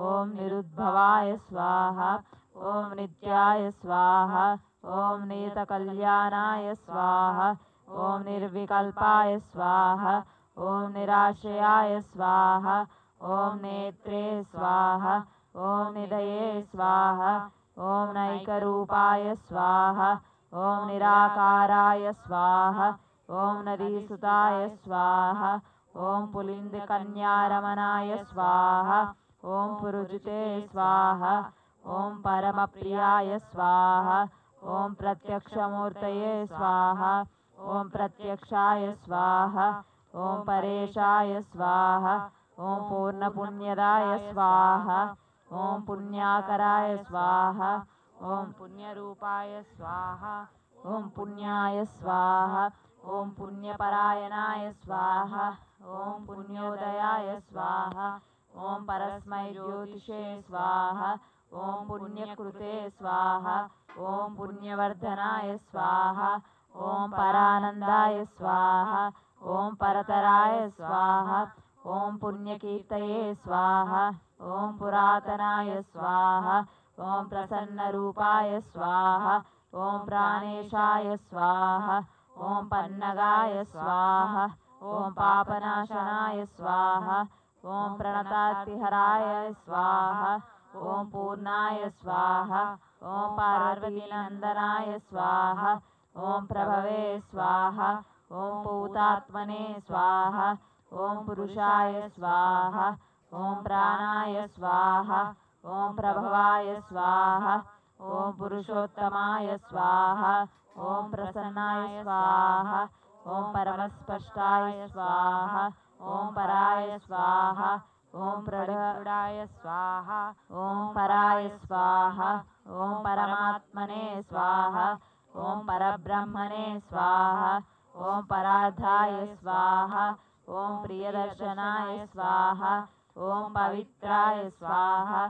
ॐ निरुद्भवाय स्वाहा ॐ नित्याय स्वाहा ॐ नीतकल्याणाय स्वाहा ॐ निर्विकल्पाय स्वाहा ॐ निराश्रयाय स्वाहा ॐ नेत्रे स्वाहा ॐ निधये स्वाहा ॐ नैकरूपाय स्वाहा ॐ निराकाराय स्वाहा ॐ नदीसुताय स्वाहा ॐ पुलिन्दकन्यारमणाय स्वाहा ॐ पुरुजिते स्वाहा ॐ परमप्रियाय स्वाहा ॐ प्रत्यक्षमूर्तये स्वाहा ॐ प्रत्यक्षाय स्वाहा ॐ परेशाय स्वाहा ॐ पूर्णपुण्यदाय स्वाहा ॐ पुण्याकराय स्वाहा ॐ पुण्यरूपाय स्वाहा ॐ पुण्याय स्वाहा ॐ पुण्यपरायणाय स्वाहा ॐ पुण्योदयाय स्वाहा ॐ परस्मै ज्योतिषे स्वाहा ॐ पुण्यकृते स्वाहा ॐ पुण्यवर्धनाय स्वाहा ॐ परानन्दाय स्वाहा ॐ परतराय स्वाहा ॐ पुण्यकीर्तये स्वाहा ॐ पुरातनाय स्वाहा ॐ प्रसन्नरूपाय स्वाहा ॐ प्राणेशाय स्वाहा ॐ पन्नगाय स्वाहा ॐ पापनाशनाय स्वाहा ॐ प्रणतातिहराय स्वाहा ॐ पूर्णाय स्वाहा ॐ पार्वतीनन्दनाय स्वाहा ॐ प्रभवे स्वाहा ॐ पूतात्मने स्वाहा ॐ पुरुषाय स्वाहा ॐ प्राणाय स्वाहा ॐ प्रभवाय स्वाहा ॐ पुरुषोत्तमाय स्वाहा ॐ प्रसन्नाय स्वाहा ॐ परमस्पष्टाय स्वाहा ॐ पराय स्वाहा ॐ प्रदृढाय स्वाहा ॐ पराय स्वाहा ॐ परमात्मने स्वाहा ॐ परब्रह्मणे स्वाहा ॐ परार्धाय स्वाहा ॐ प्रियदर्शनाय स्वाहा ॐ पवित्राय स्वाहा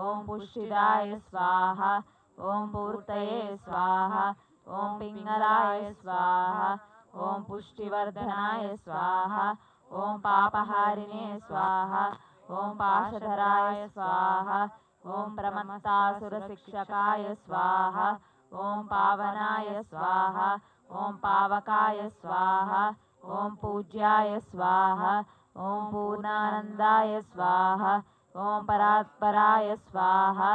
ॐ पुष्टिदाय स्वाहा ॐ पूर्तये स्वाहा ॐ पिङ्गलाय स्वाहा ॐ पुष्टिवर्धनाय स्वाहा ॐ पापहारिणे स्वाहा ॐ पाशधराय स्वाहा ॐ प्रमत्तासुरशिक्षकाय स्वाहा ॐ पावनाय स्वाहा ॐ पावकाय स्वाहा ॐ पूज्याय स्वाहा ॐ पूर्णानन्दाय स्वाहा ॐ परात्पराय स्वाहा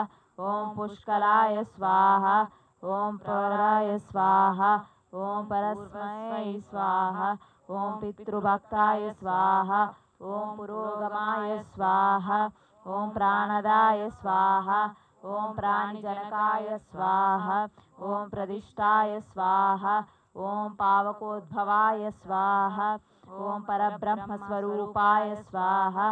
ॐ पुष्कलाय स्वाहा ॐ पराय स्वाहा ॐ परस्मै स्वाहा ॐ पितृभक्ताय स्वाहा ॐ पुरोगमाय स्वाहा ॐ प्राणदाय स्वाहा ॐ प्राणिजनकाय स्वाहा ॐ प्रतिष्ठाय स्वाहा ॐ पावकोद्भवाय स्वाहा ॐ परब्रह्मस्वरूपाय स्वाहा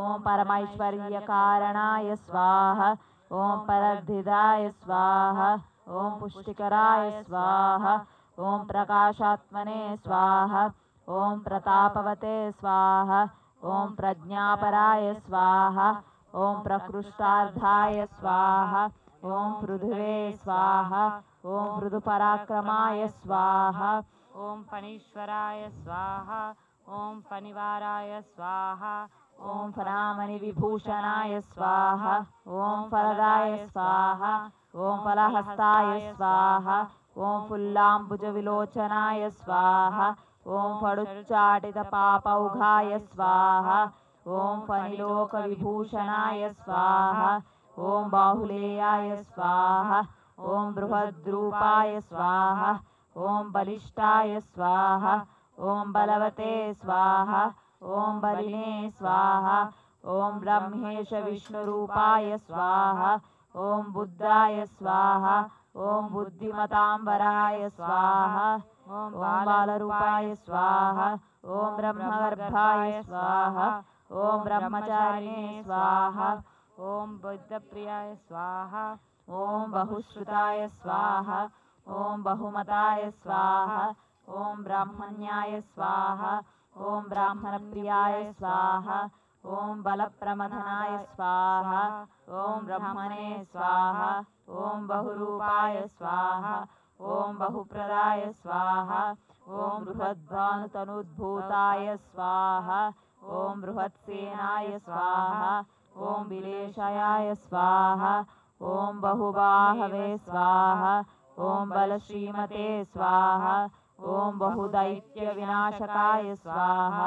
ॐ परमैश्वर्यकारणाय स्वाहा ॐ परद्धिदाय स्वाहा ॐ पुष्टिकराय स्वाहा ॐ प्रकाशात्मने स्वाहा ॐ प्रतापवते स्वाहा ॐ प्रज्ञापराय स्वाहा ॐ प्रकृष्टार्धाय स्वाहा ॐ पृथिवे स्वाहा ॐ मृदुपराक्रमाय स्वाहा ॐ फणीश्वराय स्वाहा ॐ फणिवाराय स्वाहा ॐ फलामणिविभूषणाय स्वाहा ॐ फलदाय स्वाहा ॐ फलहस्ताय स्वाहा ॐ फुल्लाम्बुजविलोचनाय स्वाहा ॐ फडुच्चाटितपापौघाय स्वाहा ॐ फणिलोकविभूषणाय स्वाहा ॐ बाहुलेयाय स्वाहा ॐ बृहद्रूपाय स्वाहा ॐ बलिष्ठाय स्वाहा ॐ बलवते स्वाहा ॐ बलिने स्वाहा ॐ ब्रह्मेश विष्णुरूपाय स्वाहा ॐ बुद्धाय स्वाहा ॐ बुद्धिमताम्बराय स्वाहा ॐ बालरूपाय स्वाहा ॐ ब्रह्मगर्भाय स्वाहा ॐ ब्रह्मचारिणे स्वाहा ॐ बुद्धप्रियाय स्वाहा ॐ बहुश्रुताय स्वाहा ॐ बहुमताय स्वाहा ॐ ब्राह्मण्याय स्वाहा ॐ ब्राह्मणप्रियाय स्वाहा ॐ बलप्रमथनाय स्वाहा ॐ ब्रह्मणे स्वाहा ॐ बहुरूपाय स्वाहा ॐ बहुप्रदाय स्वाहा ॐ बृहद्भानुतनुद्भूताय स्वाहा ॐ बृहत्सेनाय स्वाहा ॐ विलेशयाय स्वाहा ॐ बहुबाहवे स्वाहा ॐ बलश्रीमते स्वाहा ॐ बहुदैत्यविनाशकाय स्वाहा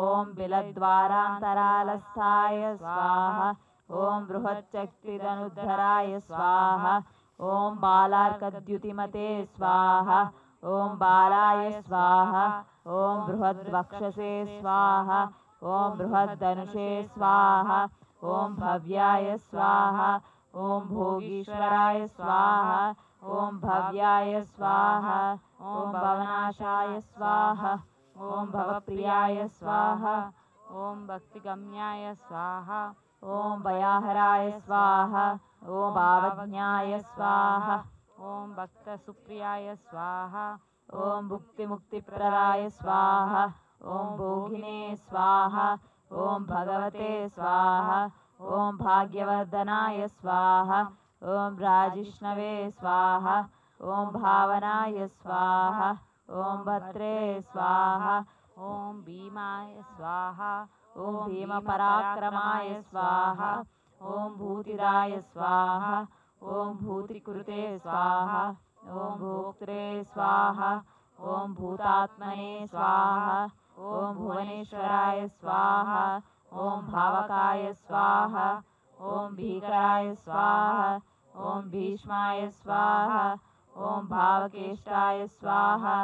ॐ बिलद्वारान्तरालस्थाय स्वाहा ॐ बृहच्चक्तिदनुद्धराय स्वाहा ॐ बालार्कद्युतिमते स्वाहा ॐ बालाय स्वाहा ॐ बृहद्वक्षसे स्वाहा ॐ बृहद्दनुषे स्वाहा ॐ भव्याय स्वाहा ॐ भोगीश्वराय स्वाहा ॐ भव्याय स्वाहा ॐ भवनाशाय स्वाहा ॐ भवप्रियाय स्वाहा ॐ भक्तिगम्याय स्वाहा ॐ भयाहराय स्वाहा ॐ भावज्ञाय स्वाहा ॐ भक्तसुप्रियाय स्वाहा ॐ भुक्तिमुक्तिप्रदाय स्वाहा ॐ भोगिने स्वाहा ॐ भगवते स्वाहा ॐ भाग्यवर्धनाय स्वाहा ॐ राजिष्णवे स्वाहा ॐ भावनाय स्वाहा ॐ भद्रे स्वाहा ॐ भीमाय स्वाहा ॐ भीमपराक्रमाय स्वाहा ॐ भूतिदाय स्वाहा ॐ भूतिकृते स्वाहा ॐ भोक्त्रे स्वाहा ॐ भूतात्मने स्वाहा ॐ भुवनेश्वराय स्वाहा ॐ भावकाय स्वाहा ॐ भीकराय स्वाहा ॐ भीष्माय स्वाहा ॐ भावकेष्टाय स्वाहा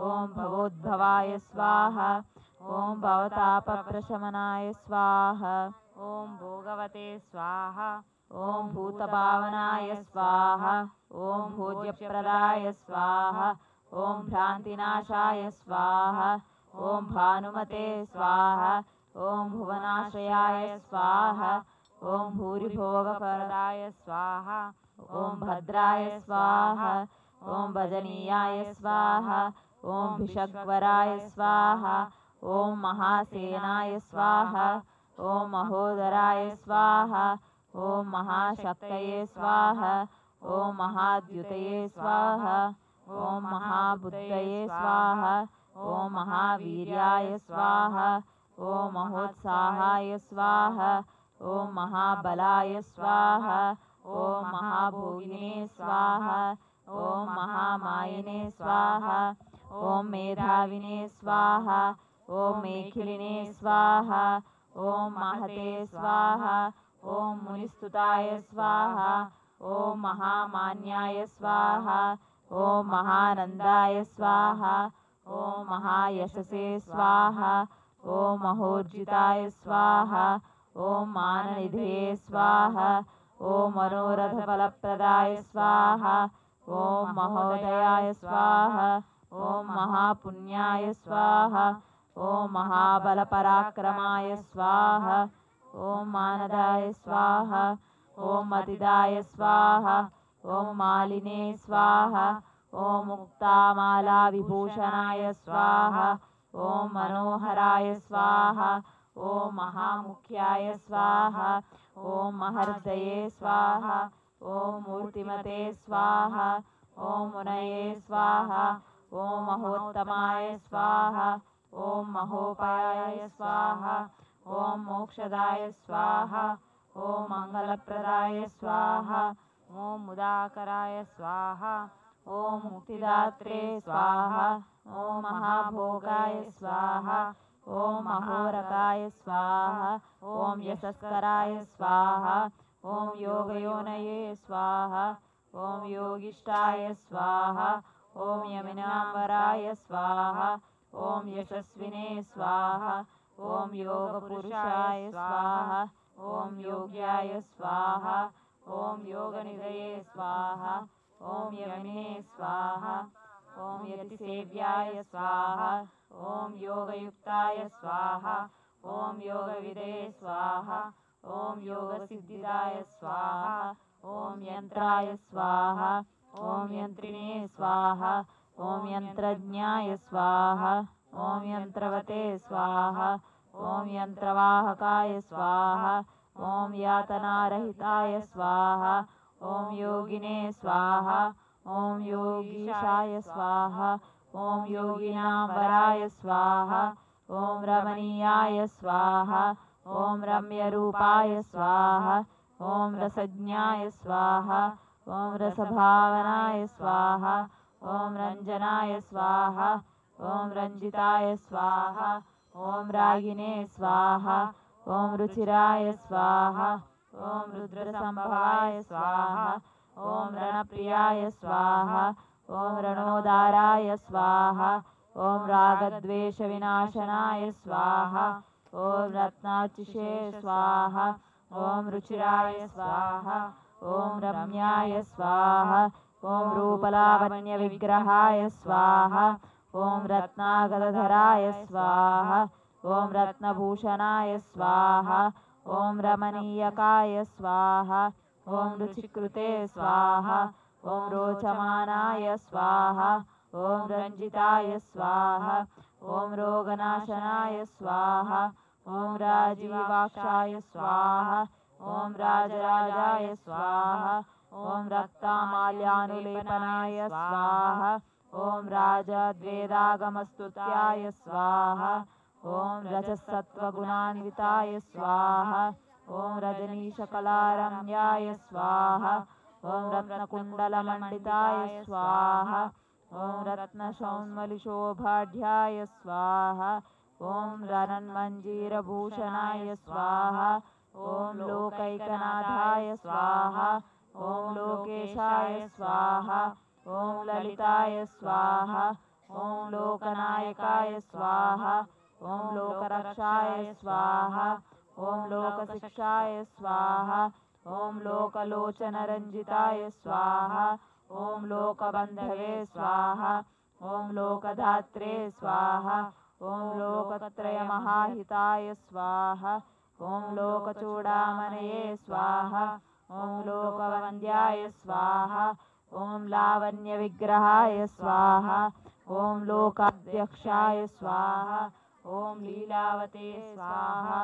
ॐ भवोद्भवाय स्वाहा ॐ भवतापप्रशमनाय स्वाहा ॐ भोगवते स्वाहा ॐ भूतभावनाय स्वाहा ॐ भोज्यप्रदाय स्वाहा ॐ भ्रान्तिनाशाय स्वाहा ॐ भानुमते स्वाहा ॐ भुवनाश्रयाय स्वाहा ॐ भूरिभोगप्रदाय स्वाहा ॐ भद्राय स्वाहा ॐ भजनीयाय स्वाहा ॐ भिषग्वराय स्वाहा ॐ महासेनाय स्वाहा ॐ महोदराय स्वाहा ॐ महाशक्तये स्वाहा ॐ महाद्युतये स्वाहा ॐ महाबुद्धये स्वाहा ॐ महावीर्याय स्वाहा ॐ महोत्साहाय स्वाहा ॐ महाबलाय स्वाहा ॐ महाभोगिने स्वाहा ॐ महामायिने स्वाहा ॐ मेधाविने स्वाहा ॐ मेखिलिने स्वाहा ॐ महते स्वाहा ॐ मुनिस्तुताय स्वाहा ॐ महामान्याय स्वाहा ॐ महानन्दाय स्वाहा ॐ महायशसे स्वाहा ॐ महोर्जिताय स्वाहा ॐ माननिधये स्वाहा ॐ मनोरथफलप्रदाय स्वाहा ॐ महोदयाय स्वाहा ॐ महापुण्याय स्वाहा ॐ महाबलपराक्रमाय स्वाहा ॐ मानदाय स्वाहा ॐ मतिदाय स्वाहा ॐ मालिने स्वाहा ॐ मुक्तामालाविभूषणाय स्वाहा ॐ मनोहराय स्वाहा ॐ महामुख्याय स्वाहा ॐ महर्दये स्वाहा ॐ मूर्तिमते स्वाहा ॐ मुनये स्वाहा ॐ महोत्तमाय स्वाहा ॐ महोपायाय स्वाहा ॐ मोक्षदाय स्वाहा ॐ मङ्गलप्रदाय स्वाहा ॐ मुदाकराय स्वाहा ॐ मुक्तिदात्रे स्वाहा ॐ महाभोगाय स्वाहा ॐ महोरकाय स्वाहा ॐ यशस्कराय स्वाहा ॐ योगयोनये स्वाहा ॐ योगिष्ठाय स्वाहा ॐ यमिनाम्बराय स्वाहा ॐ यशस्विने स्वाहा ॐ योगपुरुषाय स्वाहा ॐ योग्याय स्वाहा ॐ योगनिधये स्वाहा ॐ यमिने स्वाहा ॐ यतिसेव्याय स्वाहा ॐ योगयुक्ताय स्वाहा ॐ योगविदे स्वाहा ॐ योगसिद्धिदाय स्वाहा ॐ यन्त्राय स्वाहा ॐ यन्त्रिणे स्वाहा ॐ यन्त्रज्ञाय स्वाहा ॐ यन्त्रवते स्वाहा ॐ यन्त्रवाहकाय स्वाहा ॐ यातनारहिताय स्वाहा ॐ योगिने स्वाहा ॐ योगीशाय स्वाहा ॐ योगिनाम्बराय स्वाहा ॐ रमणीयाय स्वाहा ॐ रम्यरूपाय स्वाहा ॐ रसज्ञाय स्वाहा ॐ रसभावनाय स्वाहा ॐ रञ्जनाय स्वाहा ॐ रञ्जिताय स्वाहा ॐ रागिने स्वाहा ॐ रुचिराय स्वाहा ॐ रुद्रसम्भवाय स्वाहा ॐ रणप्रियाय स्वाहा ॐ रणोदाराय स्वाहा ॐ रागद्वेषविनाशनाय स्वाहा ॐ रत्नार्चिषे स्वाहा ॐ रुचिराय स्वाहा ॐ रम्याय स्वाहा ॐ रूपलावण्यविग्रहाय स्वाहा ॐ रत्नागदधराय स्वाहा ॐ रत्नभूषणाय स्वाहा ॐ रमणीयकाय स्वाहा ॐ रुचिकृते स्वाहा ॐ रोचमानाय स्वाहा ॐ रञ्जिताय स्वाहा ॐ रोगनाशनाय स्वाहा ॐ राजीवाक्षाय स्वाहा ॐ राजराजाय स्वाहा ॐ रक्तामाल्यानुलेपनाय स्वाहा ॐ राजद्वेदागमस्तुत्याय स्वाहा ॐ रजसत्त्वगुणान्विताय स्वाहा ॐ रजनीशकलारम्याय स्वाहा ॐ रत्नकुण्डलमण्डिताय स्वाहा ॐ रत्नशौन्मलिशोभाढ्याय स्वाहा ॐ रनन्मञ्जीरभूषणाय स्वाहा ॐ लोकैकनाथाय स्वाहा ॐ लोकेशाय स्वाहा ॐ ललिताय स्वाहा ॐ लोकनायकाय स्वाहा ॐ लोकरक्षाय स्वाहा ॐ लोकशिक्षाय स्वाहा ॐ लोकलोचनरञ्जिताय स्वाहा ॐ लोकबन्धवे स्वाहा ॐ लोकधात्रे स्वाहा ॐ लोकत्रयमहाहिताय स्वाहा ॐ लोकचूडामणये स्वाहा ॐ लोकवन्द्याय स्वाहा ॐ लावण्यविग्रहाय स्वाहा ॐ लोकाध्यक्षाय स्वाहा ॐ लीलावते स्वाहा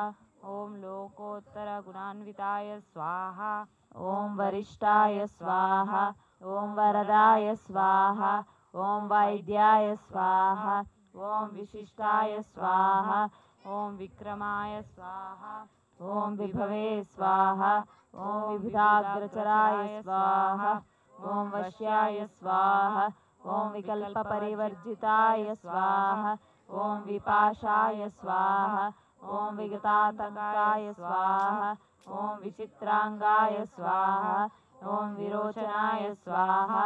ॐ लोकोत्तरगुणान्विताय स्वाहा ॐ वरिष्ठाय स्वाहा ॐ वरदाय स्वाहा ॐ वैद्याय स्वाहा ॐ विशिष्टाय स्वाहा ॐ विक्रमाय स्वाहा ॐ विभवे स्वाहा ॐ विबुधाग्रचराय स्वाहा ॐ वश्याय स्वाहा ॐ विकल्पपरिवर्जिताय स्वाहा ॐ विपाशाय स्वाहा ॐ विगतातङ्काय स्वाहा ॐ विचित्राङ्गाय स्वाहा ॐ विरोचनाय स्वाहा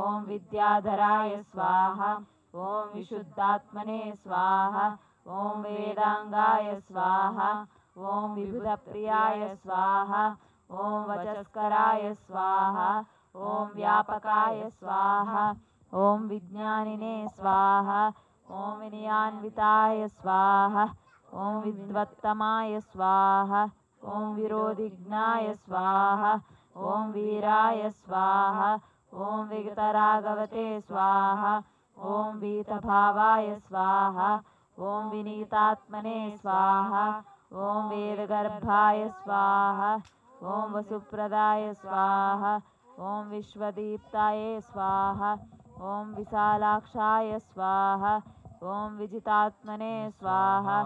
ॐ विद्याधराय स्वाहा ॐ विशुद्धात्मने स्वाहा ॐ वेदाङ्गाय स्वाहा ॐ विबुधप्रियाय स्वाहा ॐ वचस्कराय स्वाहा ॐ व्यापकाय स्वाहा ॐ विज्ञानिने स्वाहा ॐ विनयान्विताय स्वाहा ॐ विद्वत्तमाय स्वाहा ॐ विरोधिज्ञाय स्वाहा ॐ वीराय स्वाहा ॐ विगतराघवते स्वाहा ॐ वीतभावाय स्वाहा ॐ विनीतात्मने स्वाहा ॐ वेदगर्भाय स्वाहा ॐ वसुप्रदाय स्वाहा ॐ विश्वदीप्ताय स्वाहा ॐ विशालाक्षाय स्वाहा ॐ विजितात्मने स्वाहा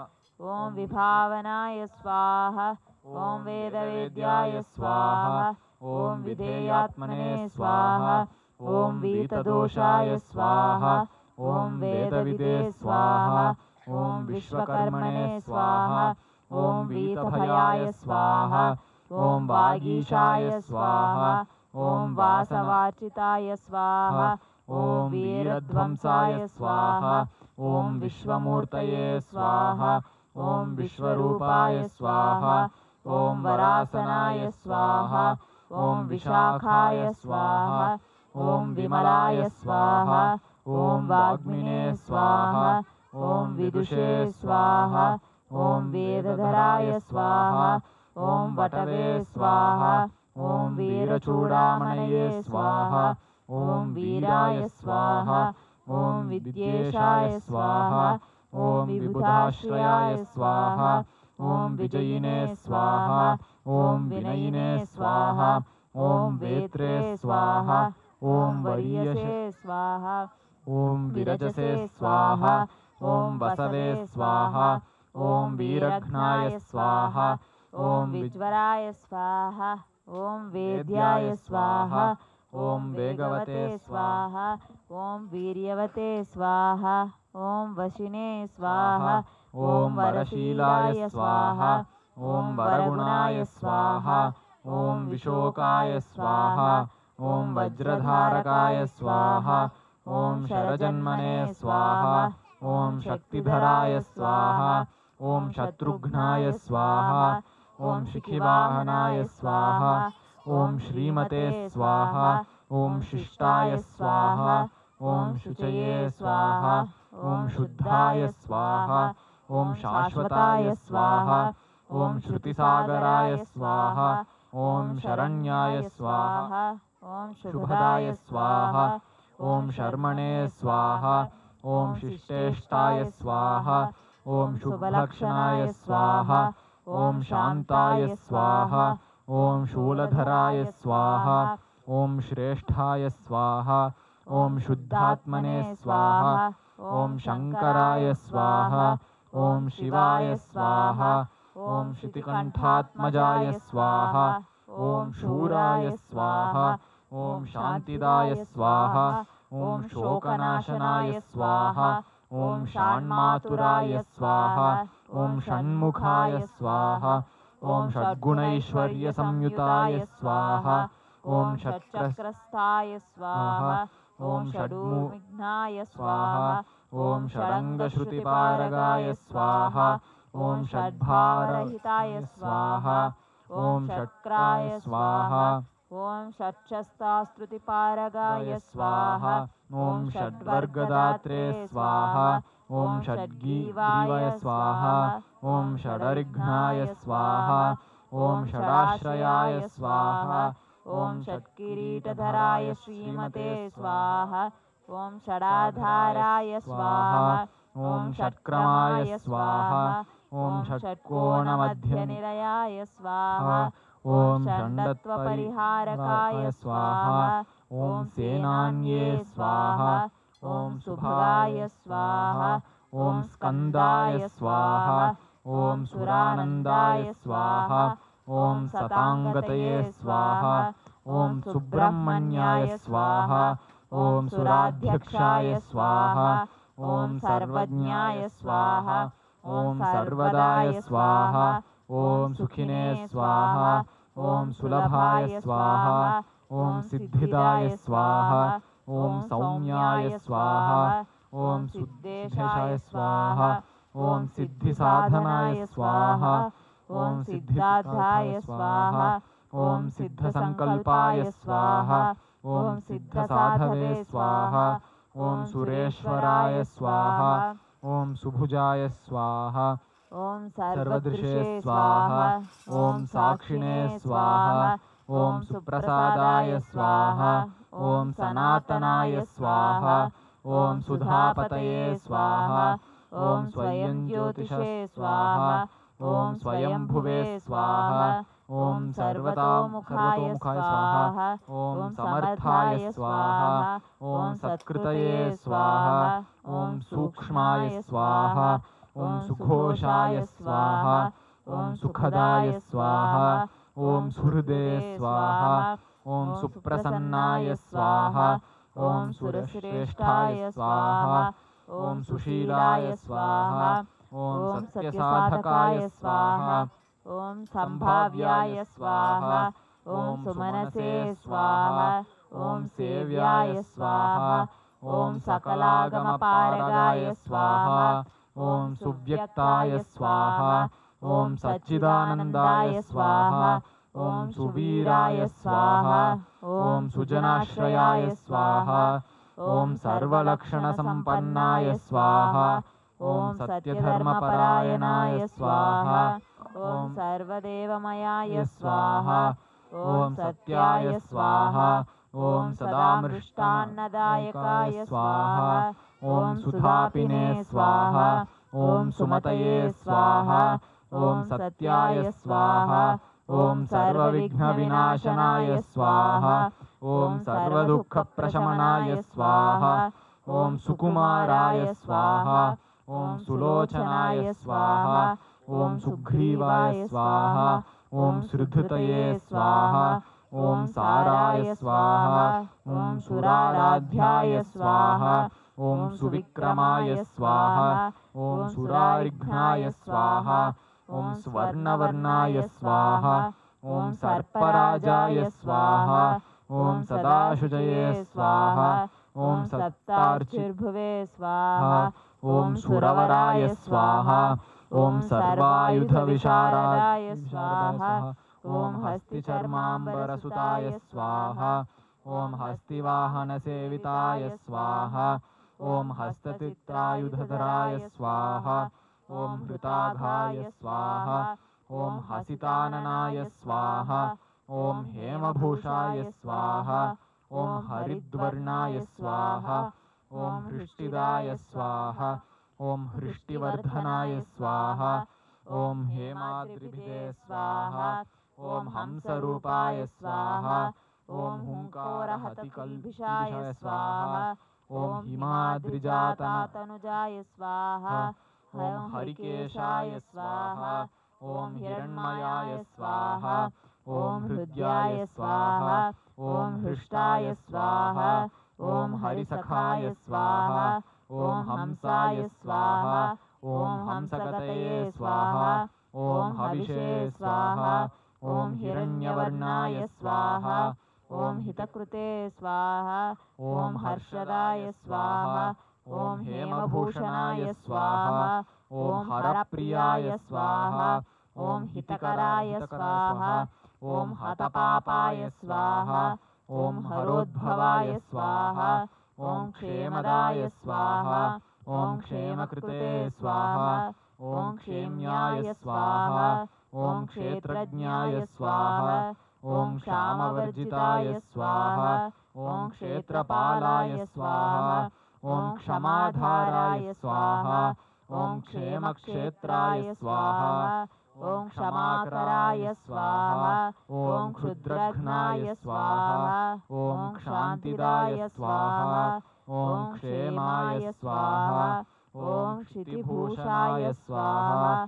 ॐ विभावनाय स्वाहा ॐ वेदवेद्याय स्वाहा ॐ विधेयात्मने स्वाहा ॐ वीतदोषाय स्वाहा ॐ वेदविदे स्वाहा ॐ विश्वकर्मणे स्वाहा ॐ वीतभयाय स्वाहा ॐ वागीशाय स्वाहा ॐ वासवार्चिताय स्वाहा ॐ वीरध्वंसाय स्वाहा ॐ विश्वमूर्तये स्वाहा ॐ विश्वरूपाय स्वाहा ॐ वरासनाय स्वाहा ॐ विशाखाय स्वाहा ॐ विमलाय स्वाहा ॐ वाग्मिने स्वाहा ॐ विदुषे स्वाहा ॐ वेदधराय स्वाहा ॐ वटवे स्वाहा ॐ वीरचूडामणये स्वाहा ॐ वीराय स्वाहा ॐ विद्येशाय स्वाहा ॐ विबुधाश्रयाय स्वाहा ॐ विजयिने स्वाहा ॐ विनयिने स्वाहा ॐ वेत्रे स्वाहा ॐ वरीयसे स्वाहा ॐ विरजसे स्वाहा ॐ वसवे स्वाहा ॐ वीरघ्नाय स्वाहा ॐ विज्वराय स्वाहा ॐ वेद्याय स्वाहा ॐ वेगवते स्वाहा ॐ वीर्यवते स्वाहा ॐ वशिने स्वाहा ॐ वरशीलाय स्वाहा ॐ वरगुणाय स्वाहा ॐ विशोकाय स्वाहा ॐ वज्रधारकाय स्वाहा ॐ शरजन्मने स्वाहा ॐ शक्तिधराय स्वाहा ॐ शत्रुघ्नाय स्वाहा ॐ शिखिवाहनाय स्वाहा ॐ श्रीमते स्वाहा ॐ शिष्टाय स्वाहा ॐ शुचये स्वाहा ॐ शुद्धाय स्वाहा ॐ शाश्वताय स्वाहा ॐ श्रुतिसागराय स्वाहा ॐ शरण्याय स्वाहा ॐ शुभदाय स्वाहा ॐ शर्मणे स्वाहा ॐ शिष्टेष्टाय स्वाहा ॐ शुभलक्षणाय स्वाहा ॐ शान्ताय स्वाहा ॐ शूलधराय स्वाहा ॐ श्रेष्ठाय स्वाहा ॐ शुद्धात्मने स्वाहा ॐ शङ्कराय स्वाहा ॐ शिवाय स्वाहा ॐ शितिकण्ठात्मजाय स्वाहा ॐ शूराय स्वाहा ॐ शान्तिदाय स्वाहा ॐ शोकनाशनाय स्वाहा ॐ षण्मातुराय स्वाहा ॐ षण्मुखाय स्वाहा ॐ षड्गुणैश्वर्यसंयुताय स्वाहा ॐ षट्चक्रस्थाय स्वाहा ॐ षड्विघ्नाय स्वाहा ॐ षडङ्गश्रुतिपारगाय स्वाहा ॐ षड्भारहिताय स्वाहा ॐ षट्क्राय स्वाहा ॐ षट्शस्तास्तुतिपारगाय स्वाहा ॐ षड्वर्गदात्रे स्वाहा ॐ षड्गीवाय स्वाहा ॐ षडरिघ्नाय स्वाहा ॐ षडाश्रयाय स्वाहा ॐ षट्किरीटधराय श्रीमते स्वाहा ॐ षडाधाराय स्वाहा ॐ षट्क्रमाय स्वाहा ॐ षट्कोणमध्यनिलयाय स्वाहा ॐ षण्डत्वपरिहारकाय स्वाहा ॐ सेनान्ये स्वाहा ॐ सुभगाय स्वाहा ॐ स्कन्दाय स्वाहा ॐ सुरानन्दाय स्वाहा ॐ सताङ्गतये स्वाहा ॐ सुब्रह्मण्याय स्वाहा ॐ सुराध्यक्षाय स्वाहा ॐ सर्वज्ञाय स्वाहा ॐ सर्वदाय स्वाहा ॐ सुखिने स्वाहा ॐ सुलभाय स्वाहा ॐ सिद्धिदाय स्वाहा ॐ सौम्याय स्वाहा ॐ सिद्धेशाय स्वाहा ॐ सिद्धिसाधनाय स्वाहा ॐ सिद्धिदाय स्वाहा ॐ सिद्धसङ्कल्पाय स्वाहा ॐ सिद्धसाधवे स्वाहा ॐ सुरेश्वराय स्वाहा ॐ सुभुजाय स्वाहा ॐ सर्वदृशे स्वाहा ॐ साक्षिणे स्वाहा ॐ सुप्रसादाय स्वाहा ॐ सनातनाय स्वाहा ॐ सुधापतये स्वाहा ॐ स्वयं ज्योतिषे स्वाहा ॐ स्वयंभुवे स्वाहा ॐ सर्वतोमुखाय स्वाहा ॐ समर्थाय स्वाहा ॐ सत्कृतये स्वाहा ॐ सूक्ष्माय स्वाहा ॐ सुघोषाय स्वाहा ॐ सुखदाय स्वाहा ॐ सुहृदे स्वाहा ॐ सुप्रसन्नाय स्वाहा ॐ सुरश्रेष्ठाय स्वाहा ॐ सुशीलाय स्वाहा ॐ सत्यसाधकाय स्वाहा ॐ सम्भाव्याय स्वाहा ॐ सुमनसे स्वाहा ॐ सेव्याय स्वाहा ॐ सकलागमपारगाय स्वाहा ॐ सुव्यक्ताय स्वाहा ॐ सच्चिदानन्दाय स्वाहा ॐ सुवीराय स्वाहा ॐ सुजनाश्रयाय स्वाहा ॐ सर्वलक्षणसम्पन्नाय स्वाहा ॐ सत्यधर्मपरायणाय स्वाहा ॐ सर्वदेवमयाय स्वाहा ॐ सत्याय स्वाहा ॐ सदामृष्टान्नदायकाय स्वाहा ॐ सुधापिने स्वाहा ॐ सुमतये स्वाहा ॐ सत्याय स्वाहा ॐ सर्वविघ्नविनाशनाय स्वाहा ॐ सर्वदुःखप्रशमनाय स्वाहा ॐ सुकुमाराय स्वाहा ॐ सुलोचनाय स्वाहा ॐ सुग्रीवाय स्वाहा ॐ सुहृदये स्वाहा ॐ साराय स्वाहा ॐ सुराराध्याय स्वाहा ॐ सुविक्रमाय स्वाहा ॐ सुरारिघ्नाय स्वाहा ॐ स्वर्णवर्णाय स्वाहा ॐ सर्पराजाय स्वाहा ॐ सदाशुचये स्वाहा ॐ सप्तार्चिर्भुवे स्वाहा ॐ सुरवराय स्वाहा ॐ सर्वायुधविशारदाय स्वाहा ॐ हस्तिचर्माम्बरसुताय स्वाहा ॐ हस्तिवाहनसेविताय स्वाहा ॐ हस्तचित्रायुधधराय स्वाहा ॐ हृताघाय स्वाहा ॐ हसिताननाय स्वाहा ॐ हेमभूषाय स्वाहा ॐ हरिद्वर्णाय स्वाहा ॐ हृष्टिदाय स्वाहा ॐ हृष्टिवर्धनाय स्वाहा ॐ हेमाद्रिभिदे स्वाहा ॐ हंसरूपाय स्वाहा ॐ हुङ्कारहतिकल्भिषाय स्वाहा ॐ हिमाद्रिजातनुजाय स्वाहा ॐ हरिकेशाय स्वाहा ॐ हिरण्मयाय स्वाहा ॐ हृद्याय स्वाहा ॐ हृष्टाय स्वाहा ॐ हरिसखाय स्वाहा ॐ हंसाय स्वाहा ॐ हंसगतये स्वाहा ॐ हविषे स्वाहा ॐ हिरण्यवर्णाय स्वाहा ॐ हितकृते स्वाहा ॐ हर्षदाय स्वाहा ॐ हेमभूषणाय स्वाहा ॐ हरप्रियाय स्वाहा ॐ हितकराय स्वाहा ॐ हतपापाय स्वाहा ॐ हरोद्भवाय स्वाहा ॐ क्षेमदाय स्वाहा ॐ क्षेमकृते स्वाहा ॐ क्षेम्याय स्वाहा ॐ क्षेत्रज्ञाय स्वाहा ॐ क्षामवर्जिताय स्वाहा ॐ क्षेत्रपालाय स्वाहा ॐ क्षमाधाराय स्वाहा ॐ क्षेमक्षेत्राय स्वाहा ॐ क्षमाकराय स्वाहा ॐ क्षुद्रघ्नाय स्वाहा ॐ क्षान्तिदाय स्वाहा ॐ क्षेमाय स्वाहा ॐ क्षितिभूषाय स्वाहा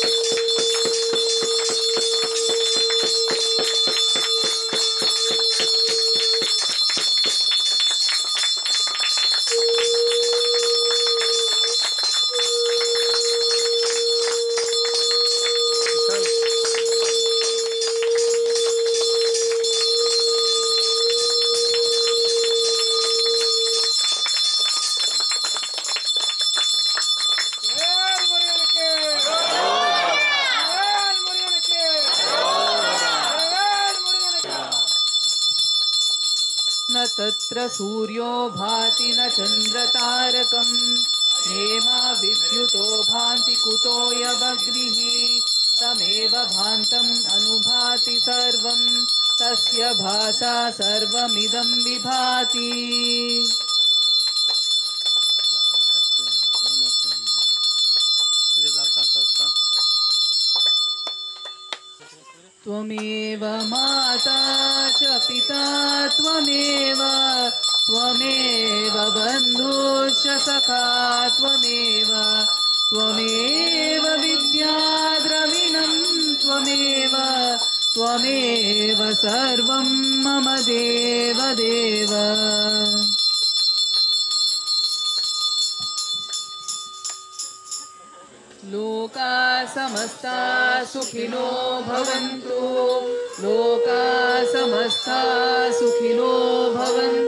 न तत्र सूर्यो भाति न चन्द्रतारकं नेमा विद्युतो भान्ति कुतोऽयमग्निः तमेव भान्तम् अनुभाति सर्वं तस्य भासा सर्वमिदं विभाति। त्वमेव माता च पिता त्वमेव त्वमेव बन्धुश्च सखा त्वमेव त्वमेव विद्या द्रविणं त्वमेव त्वमेव सर्वं मम देवदेव। लोका समस्ता सुखिनो भवन्तु लोका समस्ता सुखिनो भवन्तु।